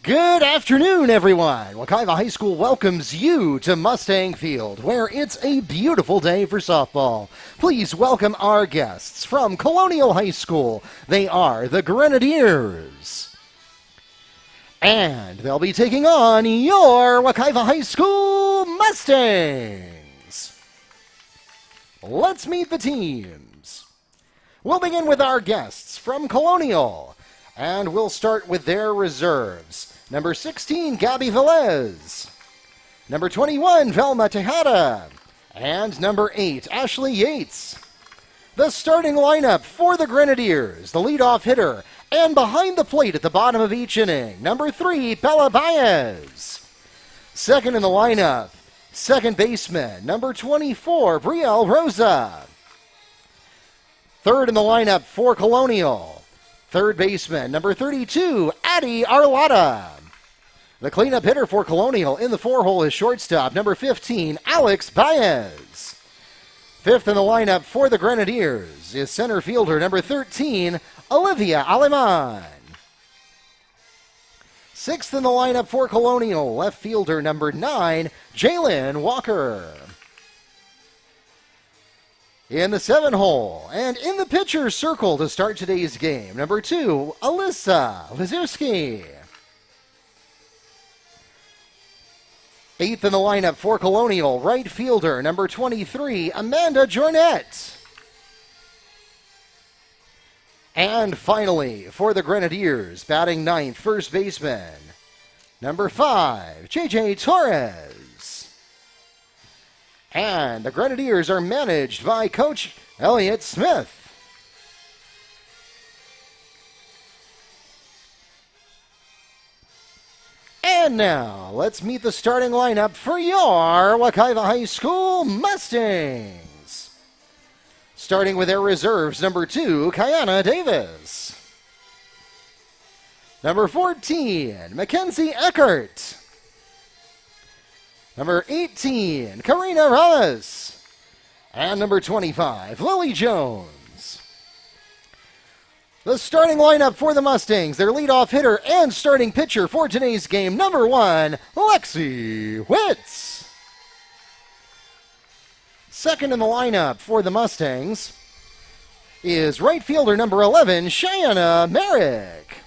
Good afternoon, everyone. Wekiva High School welcomes you to Mustang Field, where it's a beautiful day for softball. Please welcome our guests from Colonial High School. They are the Grenadiers. And they'll be taking on your Wekiva High School Mustangs. Let's meet the teams. We'll begin with our guests from Colonial. And we'll start with their reserves. Number 16, Gabby Velez. Number 21, Velma Tejada. And number 8, Ashley Yates. The starting lineup for the Grenadiers, the leadoff hitter, and behind the plate at the bottom of each inning, number 3, Bella Baez. Second in the lineup, second baseman, number 24, Brielle Rosa. Third in the lineup for Colonial, third baseman, number 32, Addie Arlotta. The cleanup hitter for Colonial in the four-hole is shortstop, number 15, Alex Baez. Fifth in the lineup for the Grenadiers is center fielder, number 13, Olivia Aleman. Sixth in the lineup for Colonial, left fielder, number 9, Jalen Walker. In the 7-hole, and in the pitcher's circle to start today's game, number 2, Alyssa Lazurski. Eighth in the lineup for Colonial, right fielder, number 23, Amanda Jornet. And finally, for the Grenadiers, batting ninth, first baseman, number 5, JJ Torres. And the Grenadiers are managed by Coach Elliott Smith. And now, let's meet the starting lineup for your Wekiva High School Mustangs. Starting with their reserves, number 2, Kiana Davis. Number 14, Mackenzie Eckert. Number 18, Karina Ramos. And number 25, Lily Jones. The starting lineup for the Mustangs, their leadoff hitter and starting pitcher for today's game, number 1, Lexi Witz. Second in the lineup for the Mustangs is right fielder number 11, Cheyenne Merrick.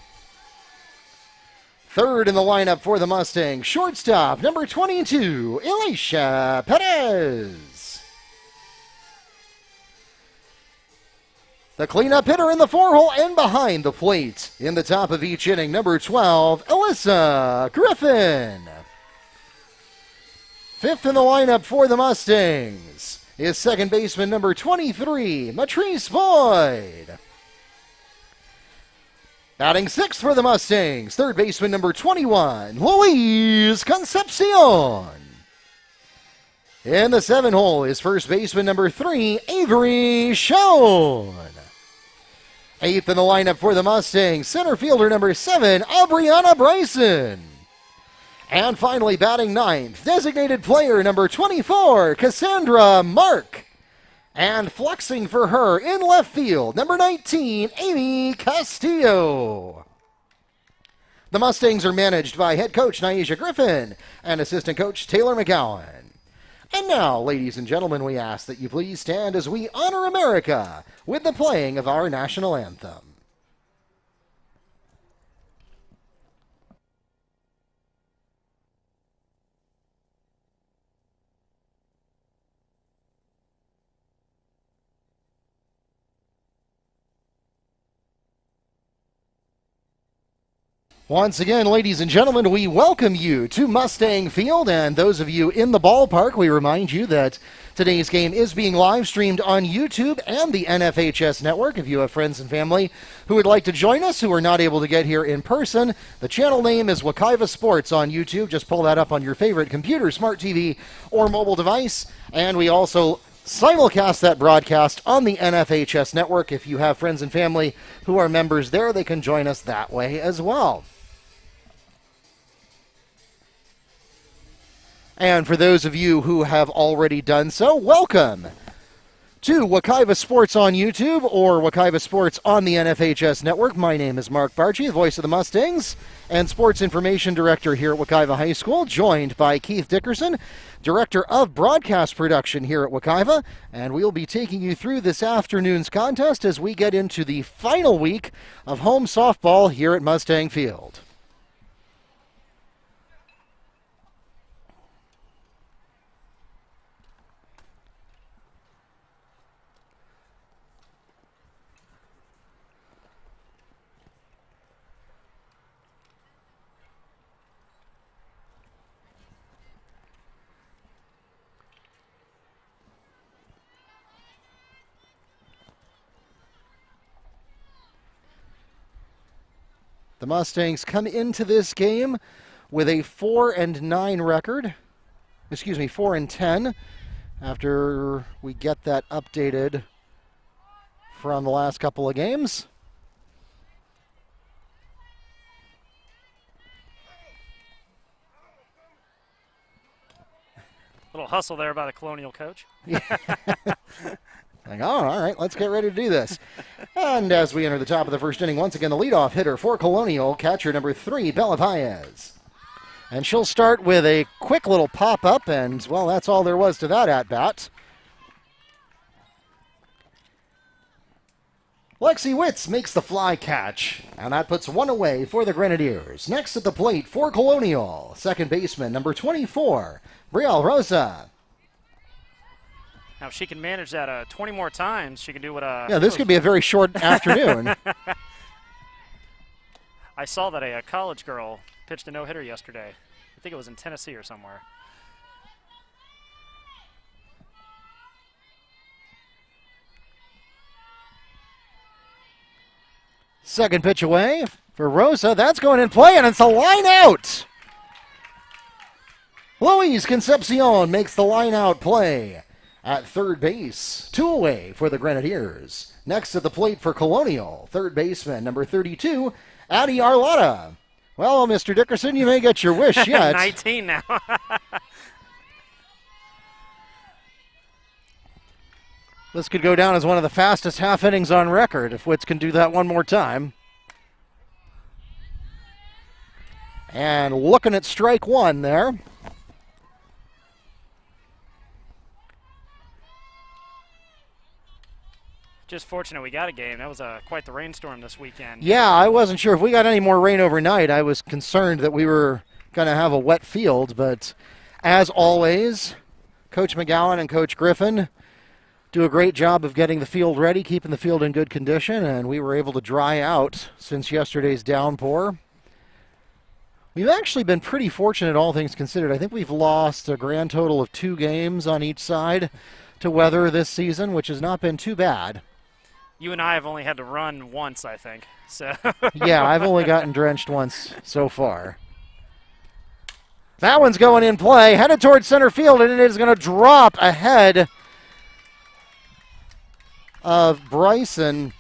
Third in the lineup for the Mustangs, shortstop, number 22, Elisha Perez. The cleanup hitter in the four-hole and behind the plate in the top of each inning, number 12, Alyssa Griffin. Fifth in the lineup for the Mustangs is second baseman, number 23, Matrice Boyd. Batting sixth for the Mustangs, third baseman number 21, Luis Concepcion. In the 7-hole is first baseman number 3, Avery Schoen. Eighth in the lineup for the Mustangs, center fielder number 7, Aubriana Bryson. And finally batting ninth, designated player number 24, Cassandra Mark. And flexing for her in left field, number 19, Amy Castillo. The Mustangs are managed by head coach Nyesha Griffin and assistant coach Taylor McGowan. And now, ladies and gentlemen, we ask that you please stand as we honor America with the playing of our national anthem. Once again, ladies and gentlemen, we welcome you to Mustang Field, and those of you in the ballpark, we remind you that today's game is being live streamed on YouTube and the NFHS network. If you have friends and family who would like to join us who are not able to get here in person, the channel name is Wekiva Sports on YouTube. Just pull that up on your favorite computer, smart TV, or mobile device, and we also simulcast that broadcast on the NFHS network. If you have friends and family who are members there, they can join us that way as well. And for those of you who have already done so, welcome to Wekiva Sports on YouTube or Wekiva Sports on the NFHS Network. My name is Mark Barchi, the voice of the Mustangs and Sports Information Director here at Wekiva High School, joined by Keith Dickerson, Director of Broadcast Production here at Wekiva, and we'll be taking you through this afternoon's contest as we get into the final week of home softball here at Mustang Field. The Mustangs come into this game with a 4-9 record. 4-10 after we get that updated from the last couple of games. Little hustle there by the Colonial coach. Like, oh, all right, let's get ready to do this. And as we enter the top of the first inning, once again, the leadoff hitter for Colonial, catcher number 3, Bella Paez. And she'll start with a quick little pop-up, and, well, that's all there was to that at-bat. Lexi Witz makes the fly catch, and that puts one away for the Grenadiers. Next at the plate for Colonial, second baseman number 24, Brielle Rosa. Now, if she can manage that 20 more times, she can do what yeah, this could be a very short afternoon. I saw that a college girl pitched a no-hitter yesterday. I think it was in Tennessee or somewhere. Second pitch away for Rosa. That's going in play, and it's a line out. Louise Concepcion makes the line out play at third base. 2 away for the Grenadiers. Next at the plate for Colonial, third baseman number 32, Addie Arlotta. Well, Mr. Dickerson, you may get your wish yet. 19 now. This could go down as one of the fastest half innings on record if Witz can do that one more time. And looking at strike one there. Just fortunate we got a game. That was quite the rainstorm this weekend. Yeah, I wasn't sure if we got any more rain overnight. I was concerned that we were going to have a wet field, but as always, Coach McGowan and Coach Griffin do a great job of getting the field ready, keeping the field in good condition, and we were able to dry out since yesterday's downpour. We've actually been pretty fortunate, all things considered. I think we've lost a grand total of 2 games on each side to weather this season, which has not been too bad. You and I have only had to run once, I think. So yeah, I've only gotten drenched once so far. That one's going in play, headed towards center field, and it is going to drop ahead of Bryson,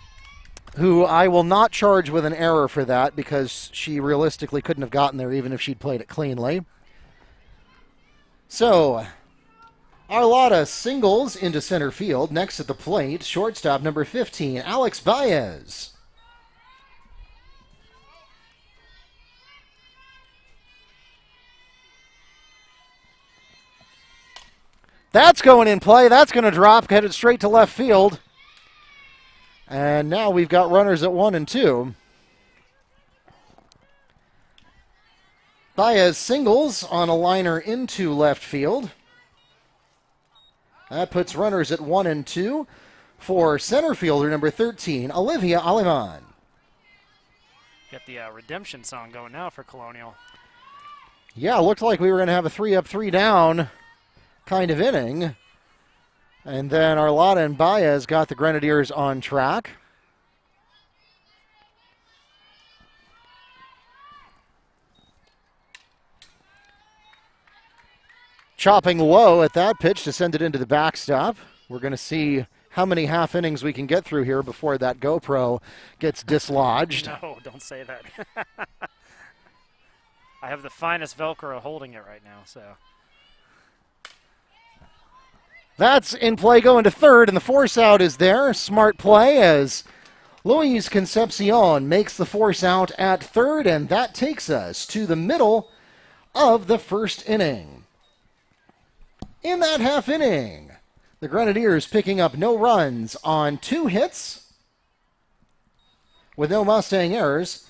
who I will not charge with an error for that because she realistically couldn't have gotten there even if she'd played it cleanly. So Arlotta singles into center field. Next at the plate, shortstop number 15, Alex Baez. That's going in play. That's going to drop, headed straight to left field. And now we've got runners at 1 and 2. Baez singles on a liner into left field. That puts runners at 1 and 2 for center fielder number 13, Olivia Aliman. Got the redemption song going now for Colonial. Yeah, it looked like we were going to have a 3-up, 3-down kind of inning. And then Arlotta and Baez got the Grenadiers on track. Chopping low at that pitch to send it into the backstop. We're going to see how many half innings we can get through here before that GoPro gets dislodged. No, don't say that. I have the finest Velcro holding it right now, so. That's in play going to third, and the force out is there. Smart play as Luis Concepcion makes the force out at third, and that takes us to the middle of the first inning. In that half inning, the Grenadiers picking up no runs on 2 hits with no Mustang errors,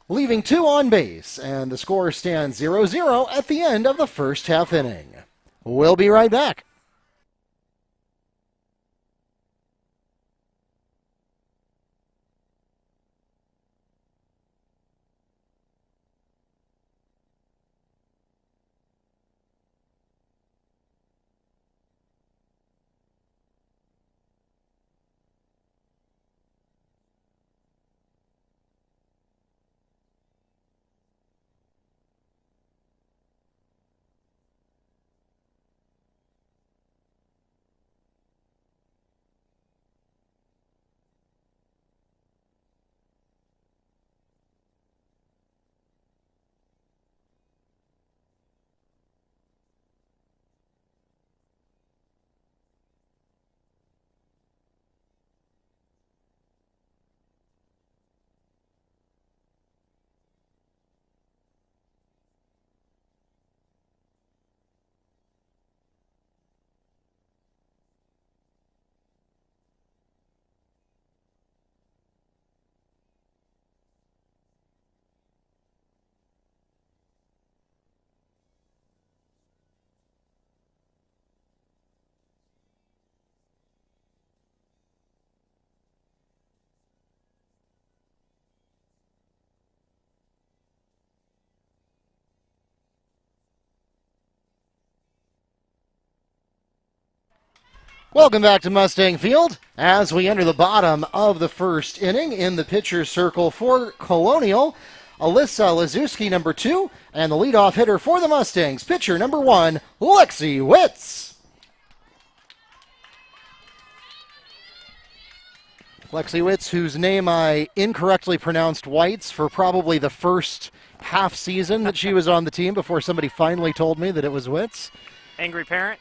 leaving 2 on base, and the score stands 0-0 at the end of the first half inning. We'll be right back. Welcome back to Mustang Field as we enter the bottom of the first inning. In the pitcher's circle for Colonial, Alyssa Lazuski, number 2, and the leadoff hitter for the Mustangs, pitcher number 1, Lexi Witz. Lexi Witz, whose name I incorrectly pronounced Whites for probably the first half season that she was on the team before somebody finally told me that it was Witz. Angry parent?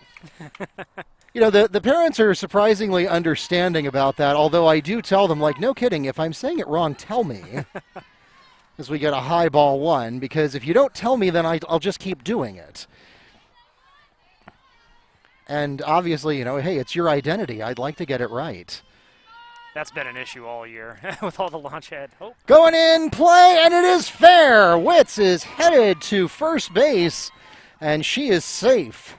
You know, the parents are surprisingly understanding about that, although I do tell them, like, no kidding, if I'm saying it wrong, tell me. As we get a high ball 1, because if you don't tell me, then I'll just keep doing it. And obviously, you know, hey, it's your identity. I'd like to get it right. That's been an issue all year with all the launch head. Oh. Going in, play, and it is fair. Witz is headed to first base, and she is safe.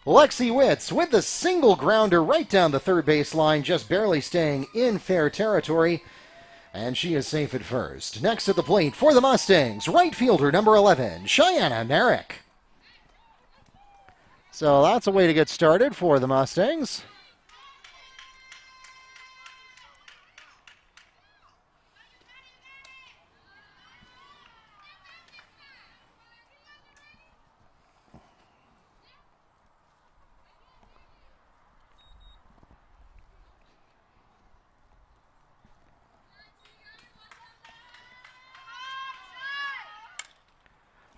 Lexi Witz with the single grounder right down the third base line, just barely staying in fair territory, and she is safe at first. Next at the plate for the Mustangs, right fielder number 11, Cheyenne Merrick. So that's a way to get started for the Mustangs.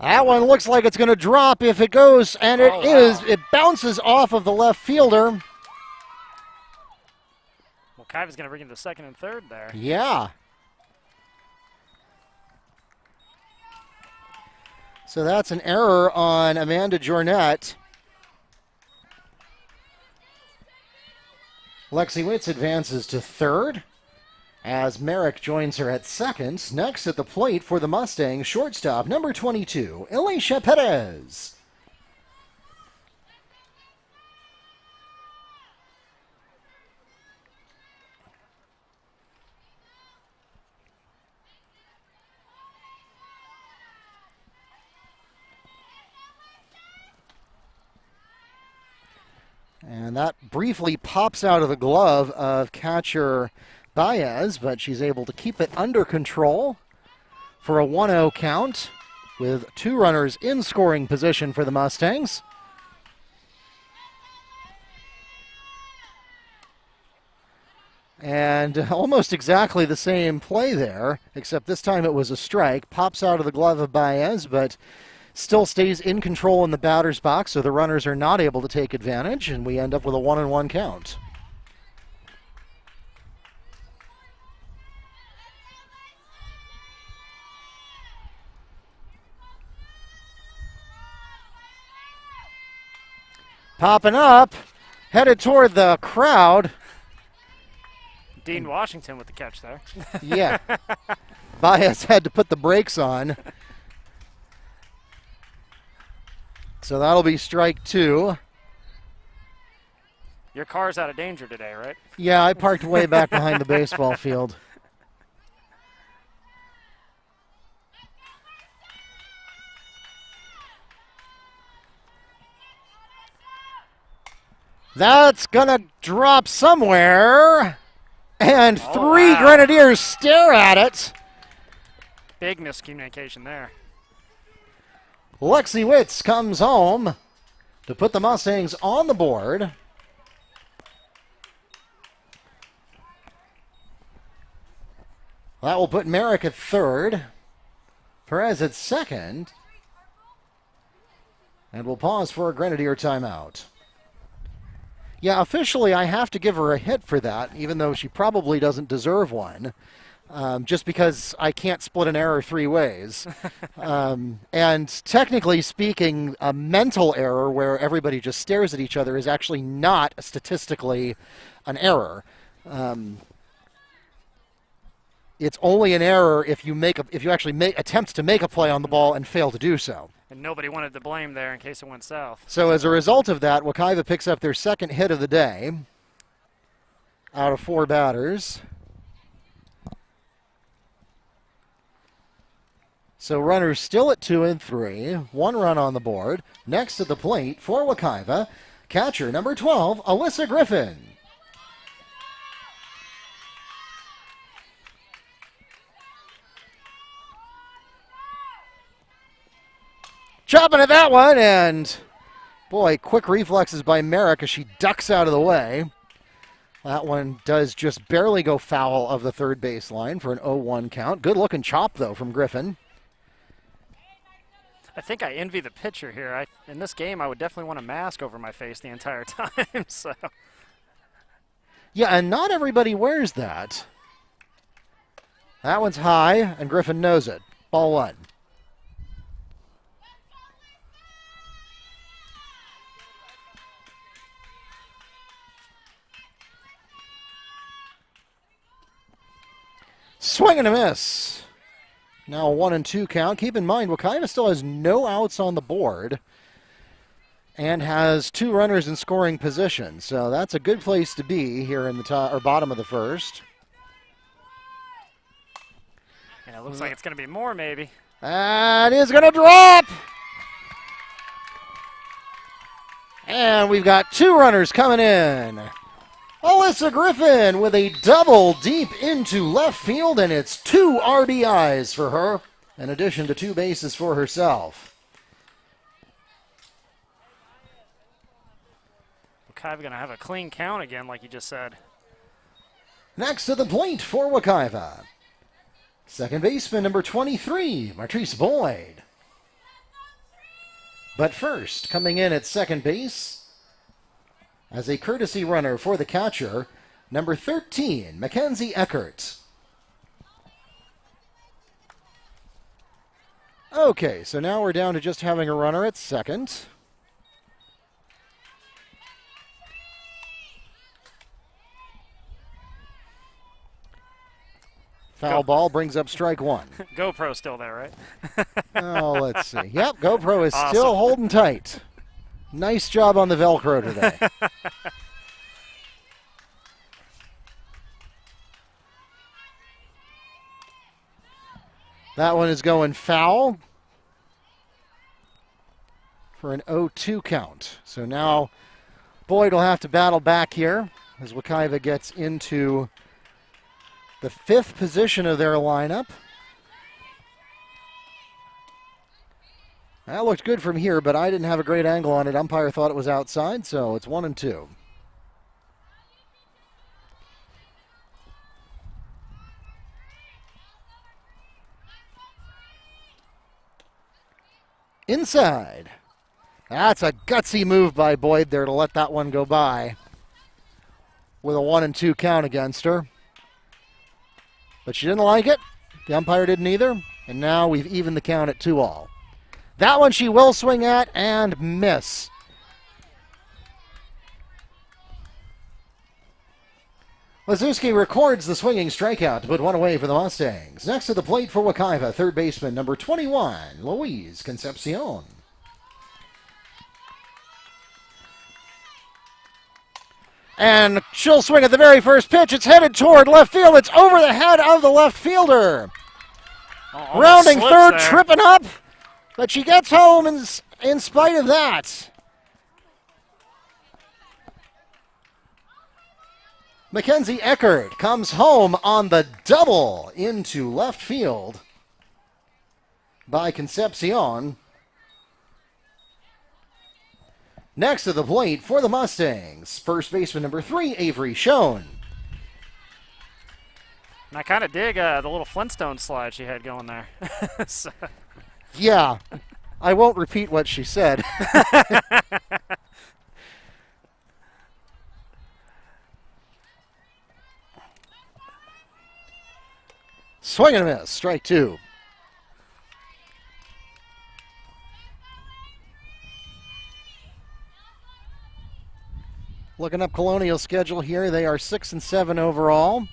That one looks like it's going to drop if it goes, and it is. It bounces off of the left fielder. Wekiva's going to bring him to second and third there. Yeah. So that's an error on Amanda Jornet. Lexi Witz advances to third as Merrick joins her at second. Next at the plate for the Mustangs, shortstop number 22, Alicia Perez. And that briefly pops out of the glove of catcher Baez, but she's able to keep it under control for a 1-0 count with 2 runners in scoring position for the Mustangs. And almost exactly the same play there, except this time it was a strike. Pops out of the glove of Baez, but still stays in control in the batter's box, so the runners are not able to take advantage, and we end up with a 1-1 count. Popping up, headed toward the crowd. Dean Washington with the catch there. Yeah. Baez had to put the brakes on. So that'll be strike 2. Your car's out of danger today, right? Yeah, I parked way back behind the baseball field. That's going to drop somewhere. And 3 Grenadiers stare at it. Big miscommunication there. Lexi Witz comes home to put the Mustangs on the board. That will put Merrick at third. Perez at second. And we'll pause for a Grenadier timeout. Yeah, officially I have to give her a hit for that, even though she probably doesn't deserve one, just because I can't split an error 3 ways. And technically speaking, a mental error where everybody just stares at each other is actually not statistically an error. It's only an error if you actually attempt to make a play on the ball and fail to do so. And nobody wanted to blame there in case it went south. So as a result of that, Wekiva picks up their second hit of the day out of 4 batters. So runners still at 2 and 3. 1 run on the board. Next at the plate for Wekiva, catcher number 12, Alyssa Griffin. Chopping at that one, and boy, quick reflexes by Merrick as she ducks out of the way. That one does just barely go foul of the third baseline for an 0-1 count. Good looking chop, though, from Griffin. I think I envy the pitcher here. In this game, I would definitely want a mask over my face the entire time. So. Yeah, and not everybody wears that. That one's high, and Griffin knows it. Ball 1. Swing and a miss. Now a 1-2 count. Keep in mind, Wekiva still has no outs on the board and has 2 runners in scoring position. So that's a good place to be here in the top or bottom of the first. And it looks like it's going to be more, maybe. And is going to drop. And we've got 2 runners coming in. Alyssa Griffin with a double deep into left field, and it's 2 RBIs for her, in addition to 2 bases for herself. Wekiva going to have a clean count again, like you just said. Next to the plate for Wekiva, second baseman number 23, Martrice Boyd. But first, coming in at second base, as a courtesy runner for the catcher, number 13, Mackenzie Eckert. Okay, so now we're down to just having a runner at second. Foul ball brings up strike 1. GoPro still there, right? Oh, let's see. Yep, GoPro is still holding tight. Nice job on the Velcro today. That one is going foul for an 0-2 count. So now Boyd will have to battle back here as Wekiva gets into the 5th position of their lineup. That looked good from here, but I didn't have a great angle on it. Umpire thought it was outside, so it's 1-2. inside. That's a gutsy move by Boyd there to let that one go by with a 1-2 count against her. But she didn't like it. The umpire didn't either. And now we've evened the count at 2-all. That one she will swing at and miss. Lazuski records the swinging strikeout to put one away for the Mustangs. Next to the plate for Wekiva, third baseman number 21, Luis Concepcion. And she'll swing at the very first pitch. It's headed toward left field. It's over the head of the left fielder. Rounding third, there. Tripping up. But she gets home in spite of that. Mackenzie Eckert comes home on the double into left field by Concepcion. Next to the plate for the Mustangs, first baseman number 3, Avery Schoen. And I kind of dig the little Flintstone slide she had going there. So. Yeah, I won't repeat what she said. Swing and a miss, strike 2. Looking up Colonial schedule here, they are 6-7 overall.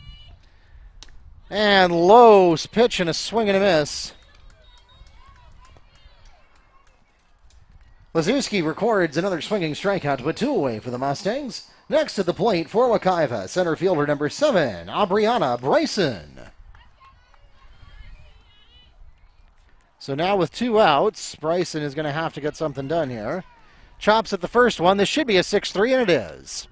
And Lowe's pitch and a swing and a miss. Lazuski records another swinging strikeout to put 2 away for the Mustangs. Next to the plate for Wekiva, center fielder number 7, Aubriana Bryson. So now with 2 outs, Bryson is going to have to get something done here. Chops at the first one. This should be a 6-3, and it is.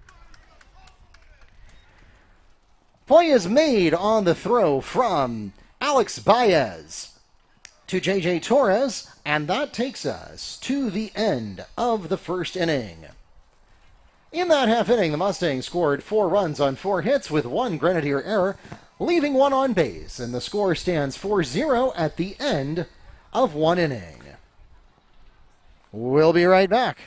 Play is made on the throw from Alex Baez to J.J. Torres, and that takes us to the end of the first inning. In that half inning, the Mustangs scored 4 runs on 4 hits with 1 Grenadier error, leaving 1 on base, and the score stands 4-0 at the end of 1 inning. We'll be right back.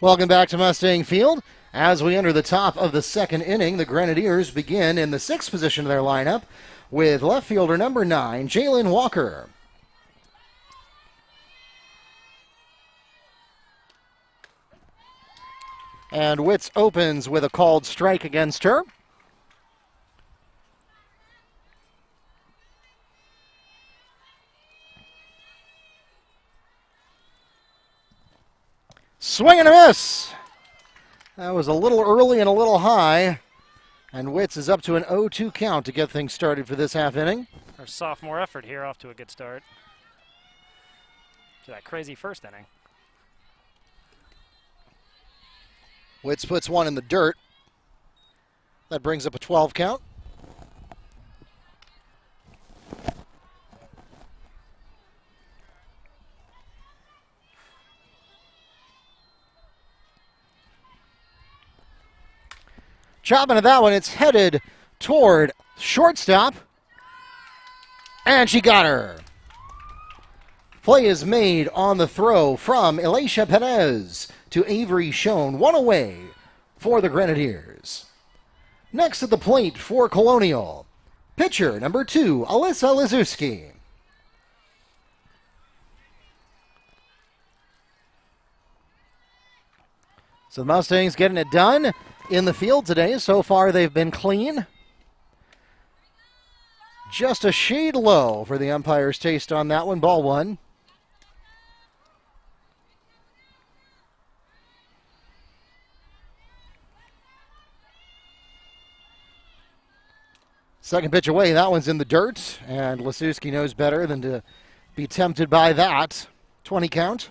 Welcome back to Mustang Field. As we enter the top of the second inning, the Grenadiers begin in the 6th position of their lineup with left fielder number 9, Jalen Walker. And Witz opens with a called strike against her. Swing and a miss. That was a little early and a little high. And Witz is up to an 0-2 count to get things started for this half inning. Our sophomore effort here off to a good start. To that crazy first inning. Witz puts one in the dirt. That brings up a 12 count. Chopping at that one, it's headed toward shortstop. And she got her. Play is made on the throw from Elisha Perez to Avery Schoen. One away for the Grenadiers. Next at the plate for Colonial, pitcher number 2, Alyssa Lizuski. So the Mustangs getting it done in the field today. So far they've been clean. Just a shade low for the umpire's taste on that one. Ball 1. Second pitch away, that one's in the dirt, and Lizuski knows better than to be tempted by that. 20 count.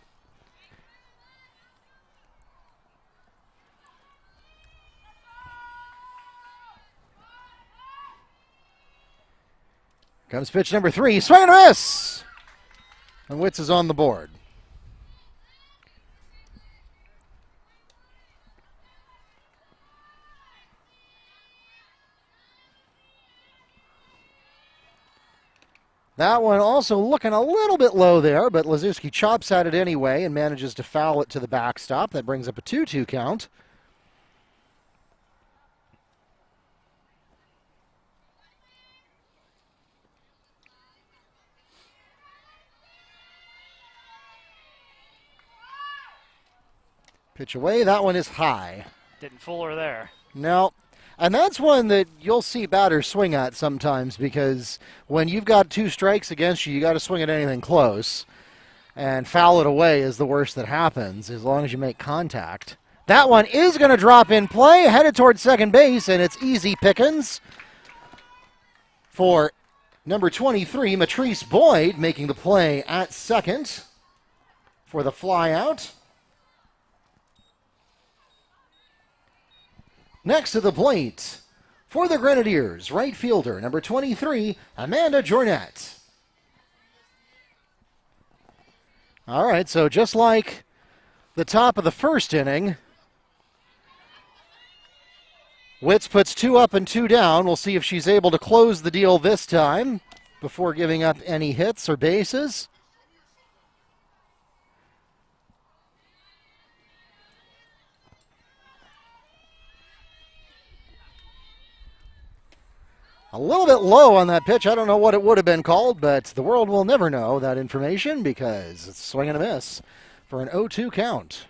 Comes pitch number 3, swing and a miss! And Witz is on the board. That one also looking a little bit low there, but Lizuski chops at it anyway and manages to foul it to the backstop. That brings up a 2-2 count. Pitch away, that one is high. Didn't fool her there. No. And that's one that you'll see batters swing at sometimes, because when you've got 2 strikes against you, you got to swing at anything close. And foul it away is the worst that happens, as long as you make contact. That one is going to drop in play, headed towards second base, and it's easy pickings for number 23, Matrice Boyd, making the play at second for the fly out. Next to the plate for the Grenadiers, right fielder, number 23, Amanda Jornet. All right, so just like the top of the first inning, Witz puts 2 up and 2 down. We'll see if she's able to close the deal this time before giving up any hits or bases. A little bit low on that pitch. I don't know what it would have been called, but the world will never know that information because it's a swing and a miss for an 0-2 count.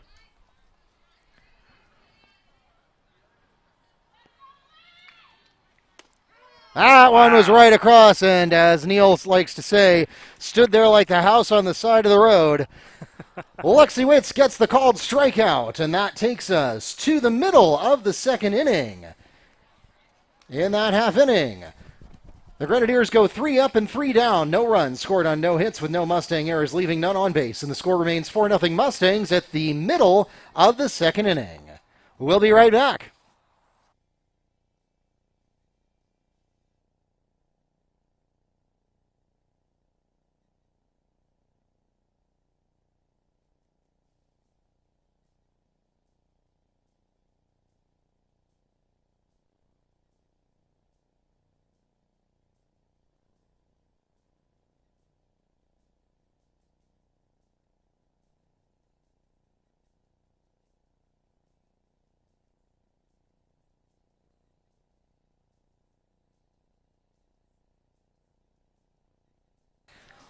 That one was right across, and as Neil likes to say, stood there like the house on the side of the road. Lexi Witz gets the called strikeout, and that takes us to the middle of the second inning. In that half inning, the Grenadiers go 3 up and 3 down. No runs scored on no hits with no Mustang errors, leaving none on base. And the score remains 4-0 Mustangs at the middle of the second inning. We'll be right back.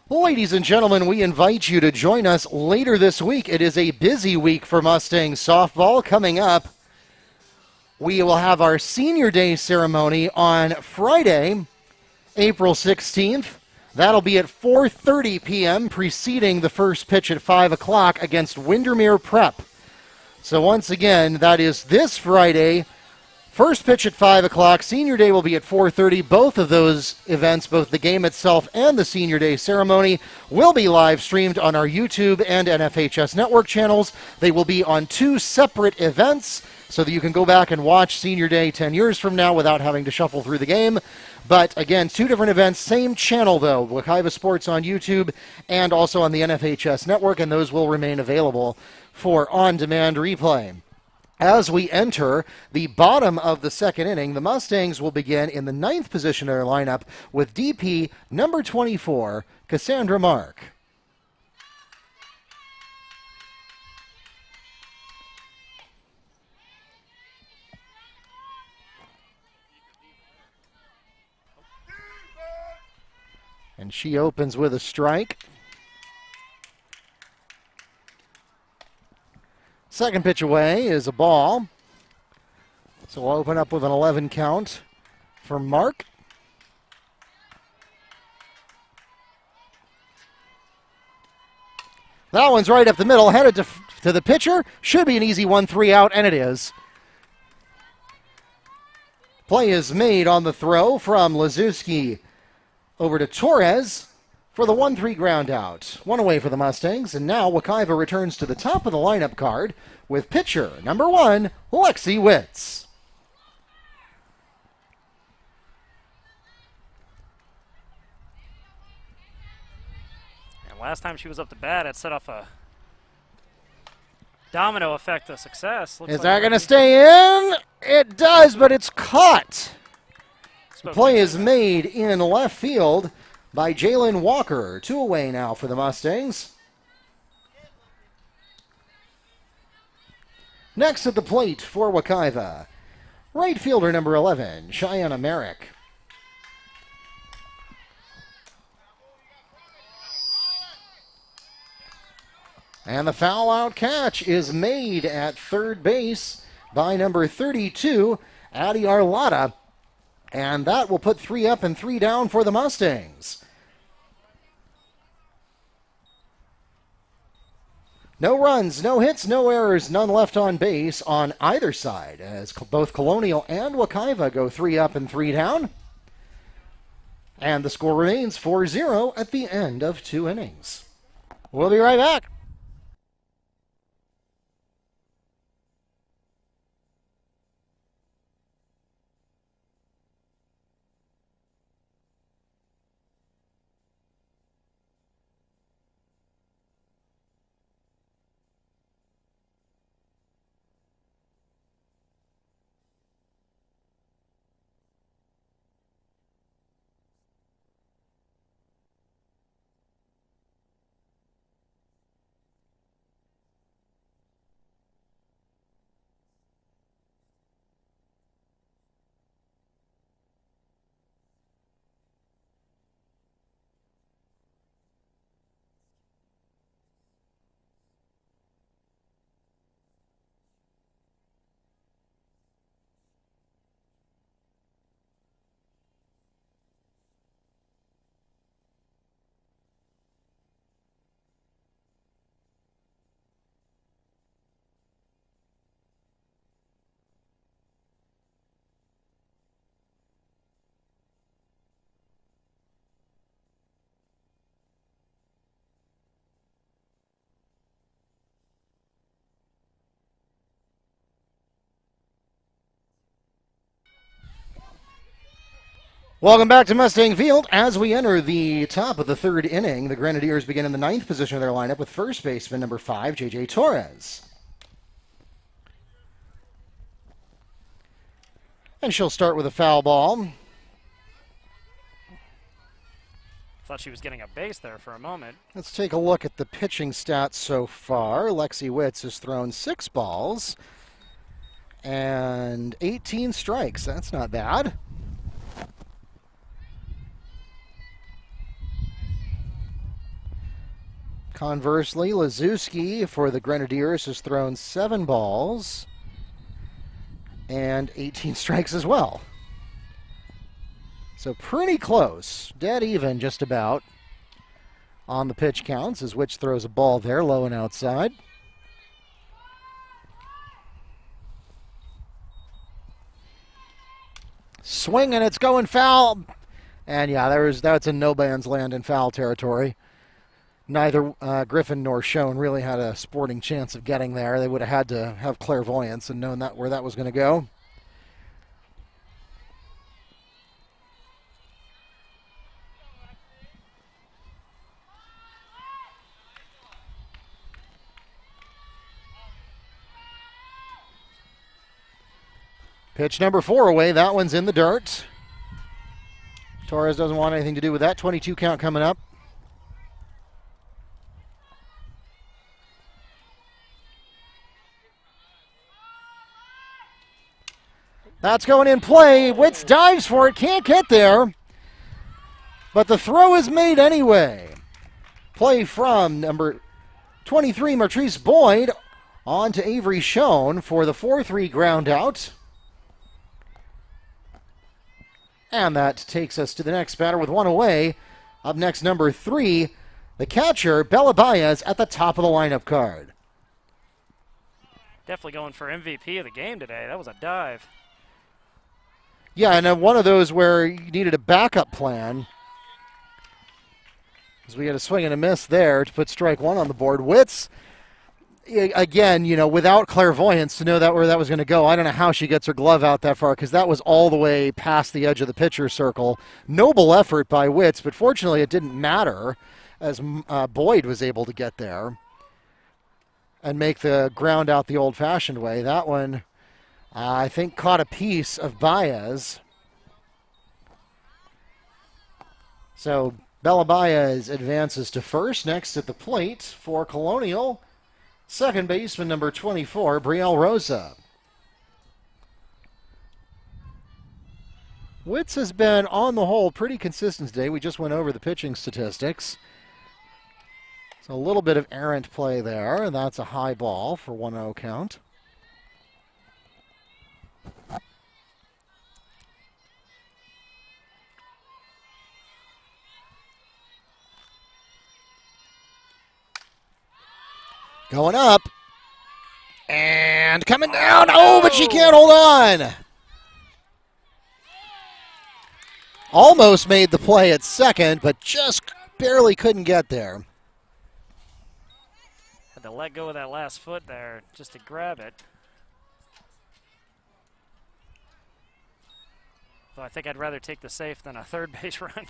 Ladies and gentlemen, we invite you to join us later this week. It is a busy week for Mustangs softball coming up. We will have our Senior Day ceremony on Friday, April 16th. That'll be at 4:30 p.m., preceding the first pitch at 5 o'clock against Windermere Prep. So once again, that is this Friday. First pitch at 5 o'clock. Senior Day will be at 4:30. Both of those events, both the game itself and the Senior Day ceremony, will be live streamed on our YouTube and NFHS network channels. They will be on 2 separate events, so that you can go back and watch Senior Day 10 years from now without having to shuffle through the game. But again, 2 different events, same channel though, Wekiva Sports on YouTube and also on the NFHS network, and those will remain available for on-demand replay. As we enter the bottom of the second inning, the Mustangs will begin in the 9th position of their lineup with DP number 24, Cassandra Mark. And she opens with a strike. Second pitch away is a ball. So we'll open up with an 11 count for Mark. That one's right up the middle, headed to the pitcher. Should be an easy 1-3 out, and it is. Play is made on the throw from Lazuski over to Torres for the 1-3 ground out. One away for the Mustangs, and now Wekiva returns to the top of the lineup card with pitcher number 1, Lexi Witz. And last time she was up to bat, it set off a domino effect of success. Is that going to stay in? It does, but it's caught. The play is made in left field by Jalen Walker. 2 away now for the Mustangs. Next at the plate for Wekiva, right fielder number 11, Cheyenne Merrick. And the foul out catch is made at third base by number 32, Addie Arlotta. And that will put 3 up and 3 down for the Mustangs. No runs, no hits, no errors, none left on base on either side, as both Colonial and Wekiva go 3 up and 3 down. And the score remains 4-0 at the end of 2 innings. We'll be right back. Welcome back to Mustang Field. As we enter the top of the third inning, the Grenadiers begin in the 9th position of their lineup with first baseman number 5, J.J. Torres. And she'll start with a foul ball. Thought she was getting a base there for a moment. Let's take a look at the pitching stats so far. Lexi Witz has thrown 6 balls and 18 strikes. That's not bad. Conversely, Lazuski for the Grenadiers has thrown 7 balls and 18 strikes as well. So pretty close, dead even just about on the pitch counts as Witch throws a ball there low and outside. Swing, and it's going foul. And yeah, that's in no man's land in foul territory. Neither Griffin nor Schoen really had a sporting chance of getting there. They would have had to have clairvoyance and known where that was going to go. Pitch number 4 away. That one's in the dirt. Torres doesn't want anything to do with that. 22 count coming up. That's going in play. Witz dives for it. Can't get there. But the throw is made anyway. Play from number 23, Martrice Boyd, on to Avery Schoen for the 4-3 ground out. And that takes us to the next batter with one away. Up next, number 3, the catcher, Bella Baez, at the top of the lineup card. Definitely going for MVP of the game today. That was a dive. Yeah, and one of those where you needed a backup plan. Because we had a swing and a miss there to put strike 1 on the board. Witz, again, without clairvoyance to know where that was going to go. I don't know how she gets her glove out that far because that was all the way past the edge of the pitcher's circle. Noble effort by Witz, but fortunately it didn't matter as Boyd was able to get there and make the ground out the old-fashioned way. That one, I think, caught a piece of Baez. So Bella Baez advances to first. Next at the plate for Colonial, second baseman number 24, Brielle Rosa. Witz has been, on the whole, pretty consistent today. We just went over the pitching statistics. So a little bit of errant play there, and that's a high ball for 1-0 count. Going up. And coming down. Oh, but she can't hold on. Almost made the play at second, but just barely couldn't get there. Had to let go of that last foot there just to grab it. So I think I'd rather take the safe than a third base run.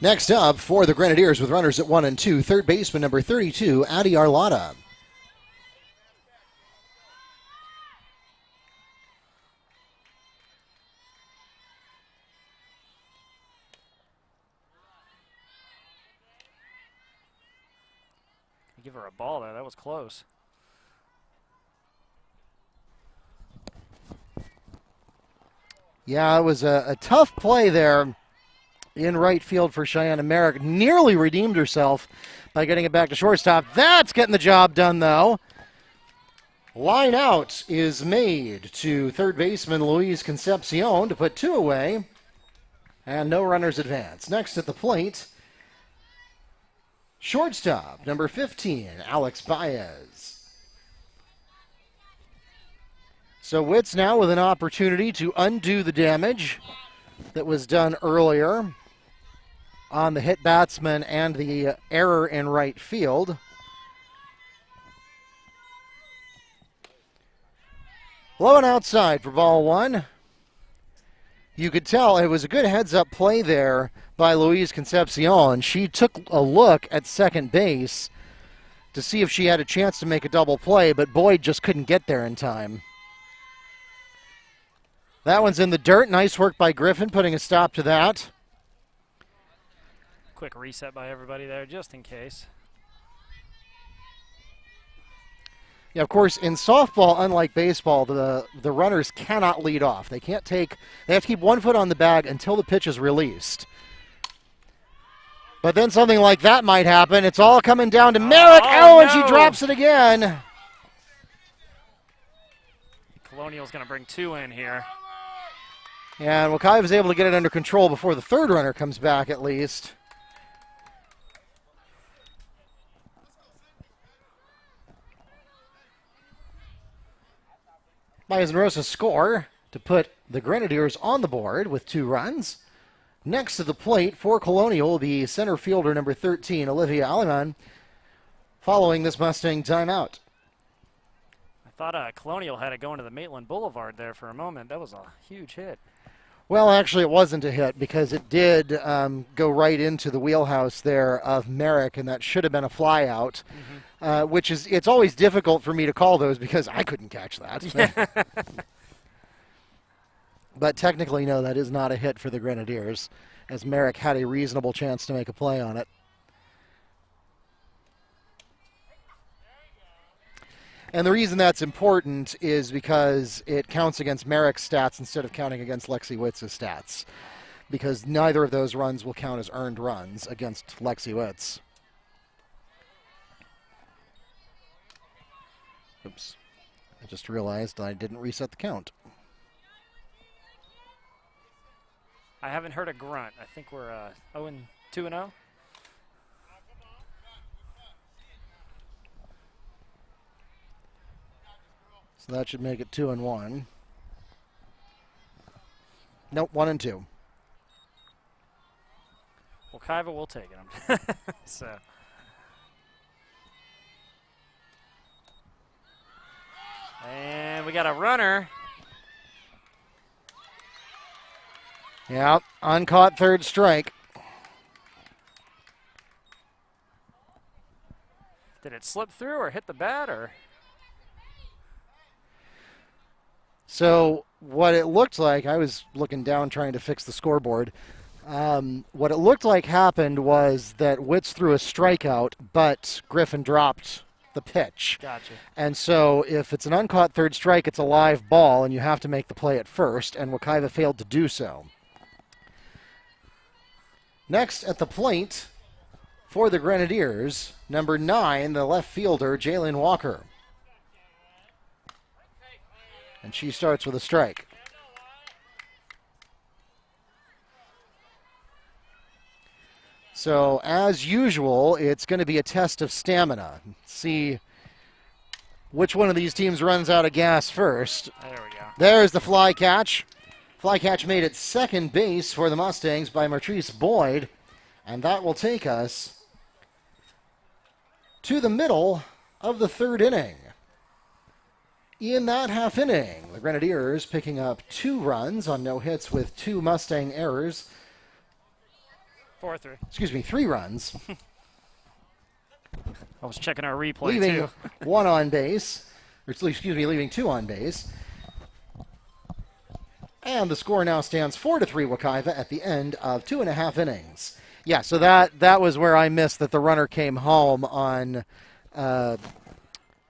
Next up for the Grenadiers with runners at 1 and 2, third baseman number 32, Adi Arlada. Give her a ball there. That was close. Yeah, it was a tough play there in right field for Cheyenne Merrick. Nearly redeemed herself by getting it back to shortstop. That's getting the job done, though. Line out is made to third baseman Luis Concepcion to put 2 away. And no runners advance. Next at the plate, shortstop, number 15, Alex Baez. So Witz now with an opportunity to undo the damage that was done earlier on the hit batsman and the error in right field. Low and outside for ball 1. You could tell it was a good heads-up play there by Luis Concepcion. She took a look at second base to see if she had a chance to make a double play, but Boyd just couldn't get there in time. That one's in the dirt. Nice work by Griffin, putting a stop to that. Quick reset by everybody there, just in case. Yeah, of course, in softball, unlike baseball, the runners cannot lead off. They have to keep 1 foot on the bag until the pitch is released. But then something like that might happen. It's all coming down to Merrick. Oh, and she drops it again. Colonial's going to bring 2 in here. And Wekiva is able to get it under control before the third runner comes back, at least. Baez and Rosa score to put the Grenadiers on the board with 2 runs. Next to the plate for Colonial will be center fielder number 13, Olivia Aleman, following this Mustang timeout. I thought Colonial had it going to the Maitland Boulevard there for a moment. That was a huge hit. Well, actually, it wasn't a hit because it did go right into the wheelhouse there of Merrick, and that should have been a fly out, which is, it's always difficult for me to call those because I couldn't catch that. But technically, no, that is not a hit for the Grenadiers, as Merrick had a reasonable chance to make a play on it. And the reason that's important is because it counts against Merrick's stats instead of counting against Lexi Witz's stats, because neither of those runs will count as earned runs against Lexi Witz. Oops. I just realized I didn't reset the count. I haven't heard a grunt. I think we're 2-0. So that should make it 2-1. Nope, 1-2. Wekiva will take it. So. And we got a runner. Yeah, uncaught third strike. Did it slip through or hit the bat or? So what it looked like, I was looking down trying to fix the scoreboard. What it looked like happened was that Witz threw a strikeout, but Griffin dropped the pitch. Gotcha. And so if it's an uncaught third strike, it's a live ball, and you have to make the play at first, and Wekiva failed to do so. Next at the plate for the Grenadiers, number 9, the left fielder, Jalen Walker. And she starts with a strike. So, as usual, it's going to be a test of stamina. See which one of these teams runs out of gas first. There we go. There's the fly catch. Fly catch made at second base for the Mustangs by Martrice Boyd. And that will take us to the middle of the third inning. In that half inning, the Grenadiers picking up 2 runs on no hits with 2 Mustang errors. 4-3. Excuse me, 3 runs. I was checking our replay leaving too. 1 on base. Or excuse me, leaving 2 on base. And the score now stands 4-3 Wekiva at the end of 2.5 innings. Yeah, so that was where I missed that the runner came home on the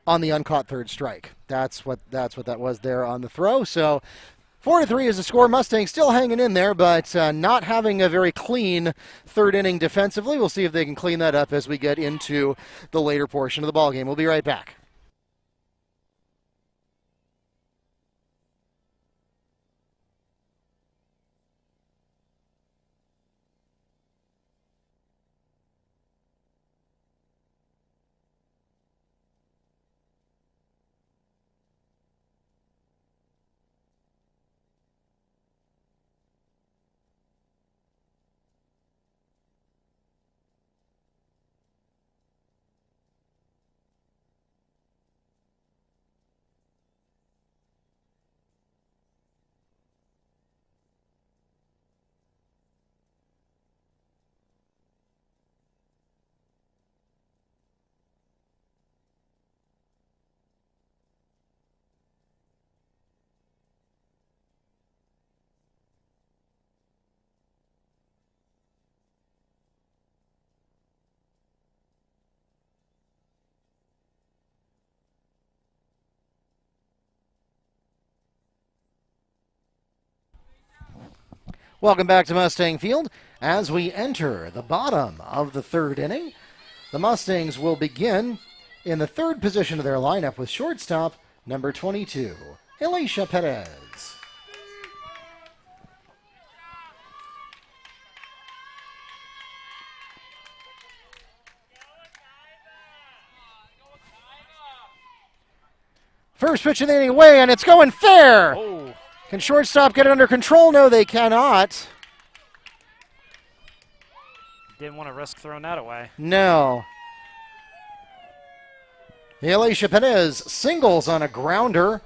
uncaught third strike. That's what that was there on the throw. So 4-3 is the score. Mustangs still hanging in there, but not having a very clean third inning defensively. We'll see if they can clean that up as we get into the later portion of the ballgame. We'll be right back. Welcome back to Mustang Field. As we enter the bottom of the third inning, the Mustangs will begin in the third position of their lineup with shortstop number 22, Elisha Perez. First pitch of the inning away, and it's going fair. Oh. Can shortstop get it under control? No, they cannot. Didn't want to risk throwing that away. No. Alicia Perez singles on a grounder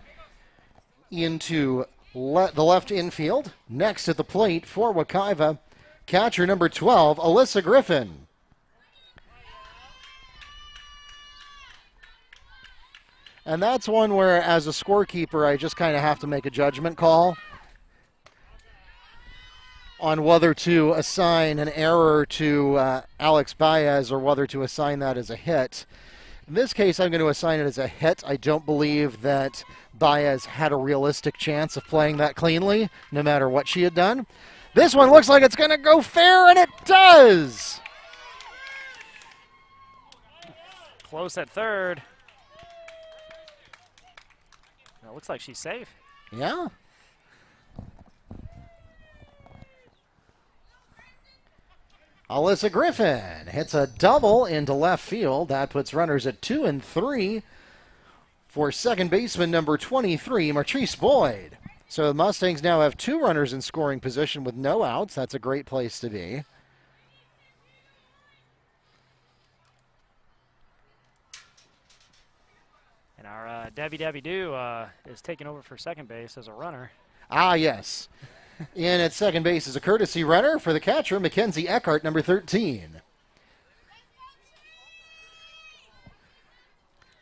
into the left infield. Next at the plate for Wekiva, catcher number 12, Alyssa Griffin. And that's one where, as a scorekeeper, I just kind of have to make a judgment call on whether to assign an error to Alex Baez or whether to assign that as a hit. In this case, I'm going to assign it as a hit. I don't believe that Baez had a realistic chance of playing that cleanly, no matter what she had done. This one looks like it's going to go fair, and it does! Close at third. It looks like she's safe. Yeah. Alyssa Griffin hits a double into left field. That puts runners at 2 and 3 for second baseman number 23, Martrice Boyd. So the Mustangs now have 2 runners in scoring position with no outs. That's a great place to be. And our Debbie Doo is taking over for second base as a runner. Ah, yes. In at second base is a courtesy runner for the catcher, Mackenzie Eckhart, number 13.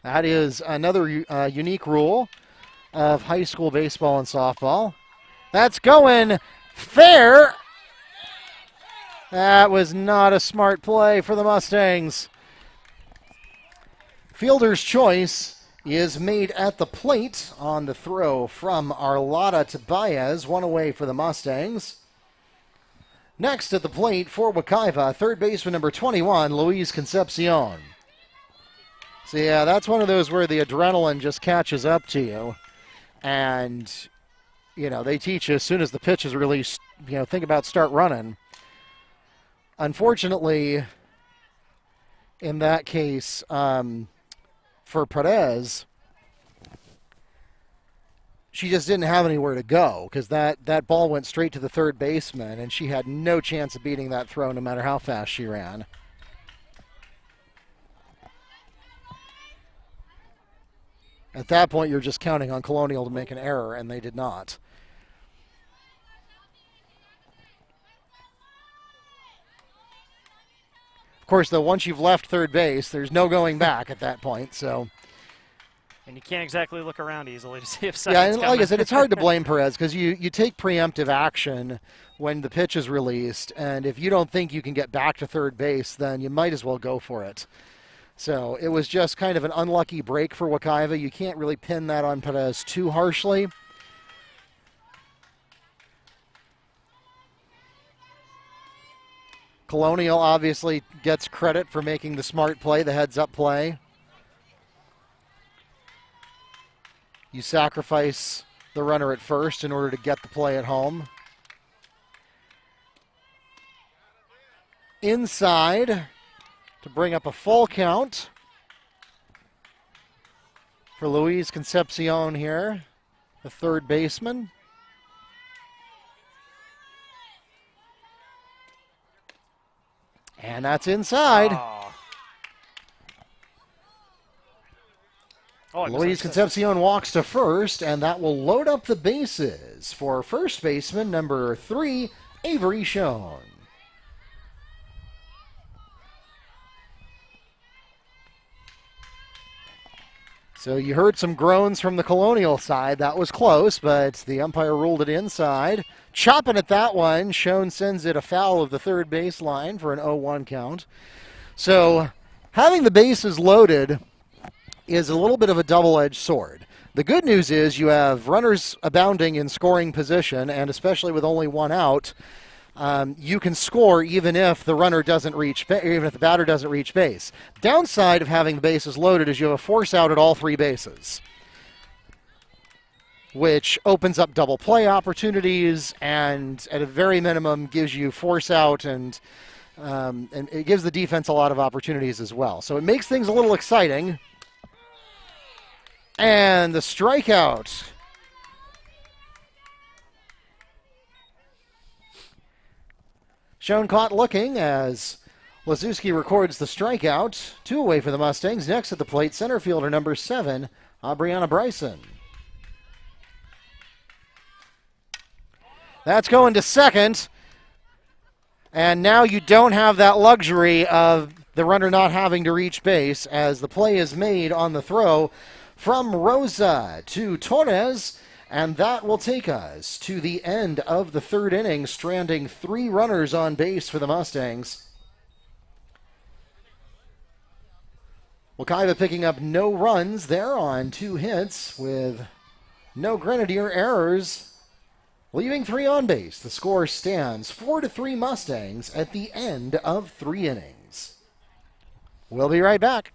That is another unique rule of high school baseball and softball. That's going fair. That was not a smart play for the Mustangs. Fielder's choice is made at the plate on the throw from Arlotta to Baez, one away for the Mustangs. Next at the plate for Wekiva, third baseman number 21, Luis Concepcion. So yeah, that's one of those where the adrenaline just catches up to you. And, you know, they teach you as soon as the pitch is released, you know, think about start running. Unfortunately, in that case, for Perez, she just didn't have anywhere to go because that ball went straight to the third baseman, and she had no chance of beating that throw no matter how fast she ran. At that point, you're just counting on Colonial to make an error, and they did not. Of course, though, once you've left third base, there's no going back at that point. So, and you can't exactly look around easily to see if yeah, and like I said, it's hard to blame Perez because you take preemptive action when the pitch is released, and if you don't think you can get back to third base, then you might as well go for it. So it was just kind of an unlucky break for Wekiva. You can't really pin that on Perez too harshly. Colonial obviously gets credit for making the smart play, the heads-up play. You sacrifice the runner at first in order to get the play at home. Inside to bring up a full count for Luis Concepcion here, the third baseman. And that's inside. Luis Concepcion walks to first, and that will load up the bases for first baseman number 3, Avery Schoen. So you heard some groans from the Colonial side. That was close, but the umpire ruled it inside. Chopping at that one, Schoen sends it afoul of the third baseline for an 0-1 count. So having the bases loaded is a little bit of a double-edged sword. The good news is you have runners abounding in scoring position, and especially with only one out, you can score even if the runner doesn't reach, even if the batter doesn't reach base. Downside of having the bases loaded is you have a force out at all 3 bases, which opens up double play opportunities and at a very minimum gives you force out and it gives the defense a lot of opportunities as well. So it makes things a little exciting. And the strikeout Shown caught looking as Lazuski records the strikeout. 2 away for the Mustangs. Next at the plate, center fielder number 7, Brianna Bryson. That's going to second. And now you don't have that luxury of the runner not having to reach base as the play is made on the throw from Rosa to Torres. And that will take us to the end of the 3rd inning, stranding 3 runners on base for the Mustangs. Wekiva picking up no runs there on 2 hits with no Grenadier errors. Leaving 3 on base, the score stands 4-3 Mustangs at the end of 3 innings. We'll be right back.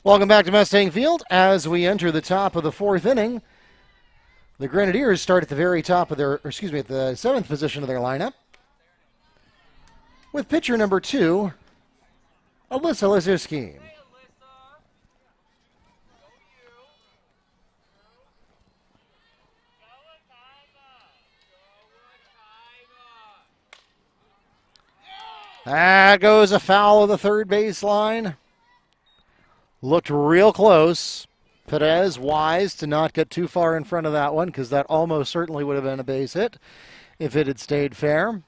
Welcome back to Mustang Field. As we enter the top of the 4th inning, the Grenadiers start at the very top of at the 7th position of their lineup with pitcher number 2, Alyssa Lazuski. That goes afoul of the 3rd baseline. Looked real close. Perez wise to not get too far in front of that one because that almost certainly would have been a base hit if it had stayed fair.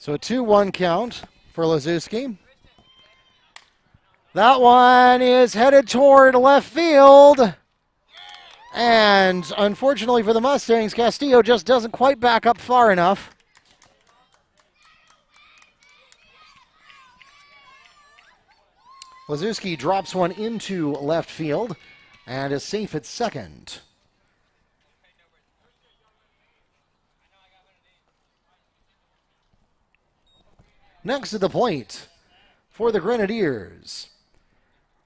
So a 2-1 count for Lazuski. That one is headed toward left field. And unfortunately for the Mustangs, Castillo just doesn't quite back up far enough. Lazuski drops one into left field and is safe at second. Next at the plate for the Grenadiers,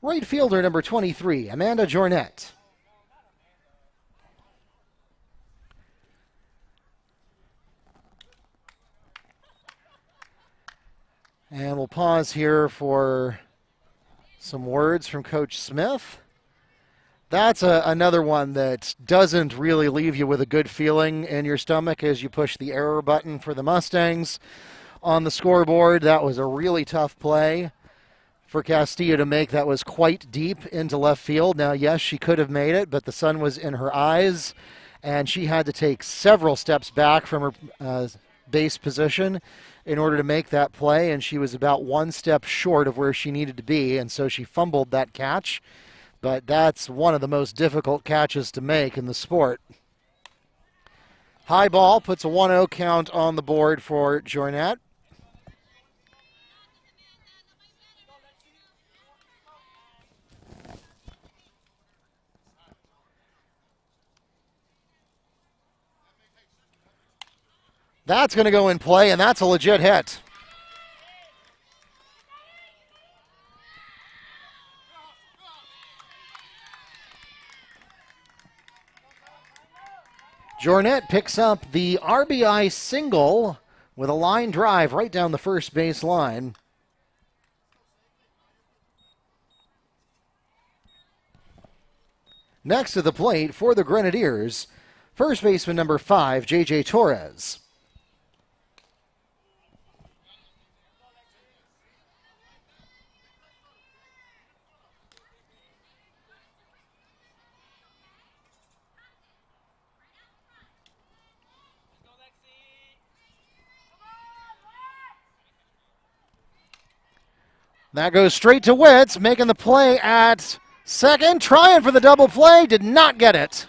right fielder number 23, Amanda Jornet. And we'll pause here for some words from Coach Smith. That's another one that doesn't really leave you with a good feeling in your stomach as you push the error button for the Mustangs on the scoreboard. That was a really tough play for Castillo to make. That was quite deep into left field. Now, yes, she could have made it, but the sun was in her eyes, and she had to take several steps back from her base position in order to make that play, and she was about 1 step short of where she needed to be, and so she fumbled that catch. But that's one of the most difficult catches to make in the sport. High ball puts a 1-0 count on the board for Jornet. That's going to go in play, and that's a legit hit. Jornet picks up the RBI single with a line drive right down the first base line. Next to the plate for the Grenadiers, first baseman number 5, J.J. Torres. That goes straight to Witz, making the play at second, trying for the double play, did not get it.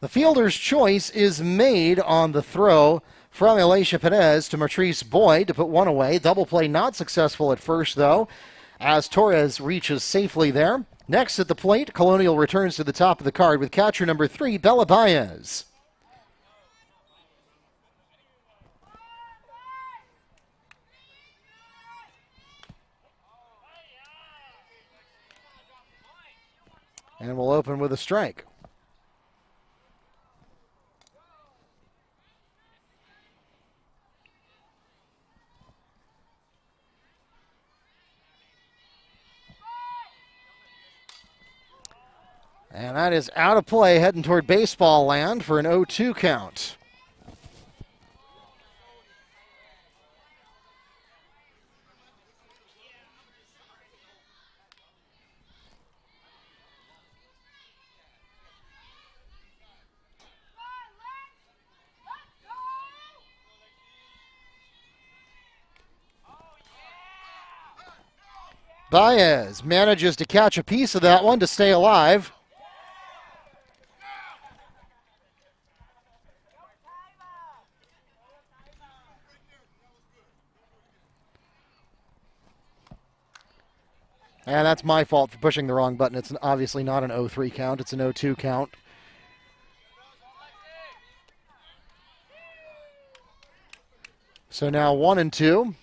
The fielder's choice is made on the throw from Elisha Perez to Matrice Boyd to put one away. Double play not successful at first, though, as Torres reaches safely there. Next at the plate, Colonial returns to the top of the card with catcher number 3, Bella Baez. And we'll open with a strike. And that is out of play, heading toward baseball land for an 0-2 count. Baez manages to catch a piece of that one to stay alive. And that's my fault for pushing the wrong button. It's obviously not an 0-3 count. It's an 0-2 count. So now 1-2.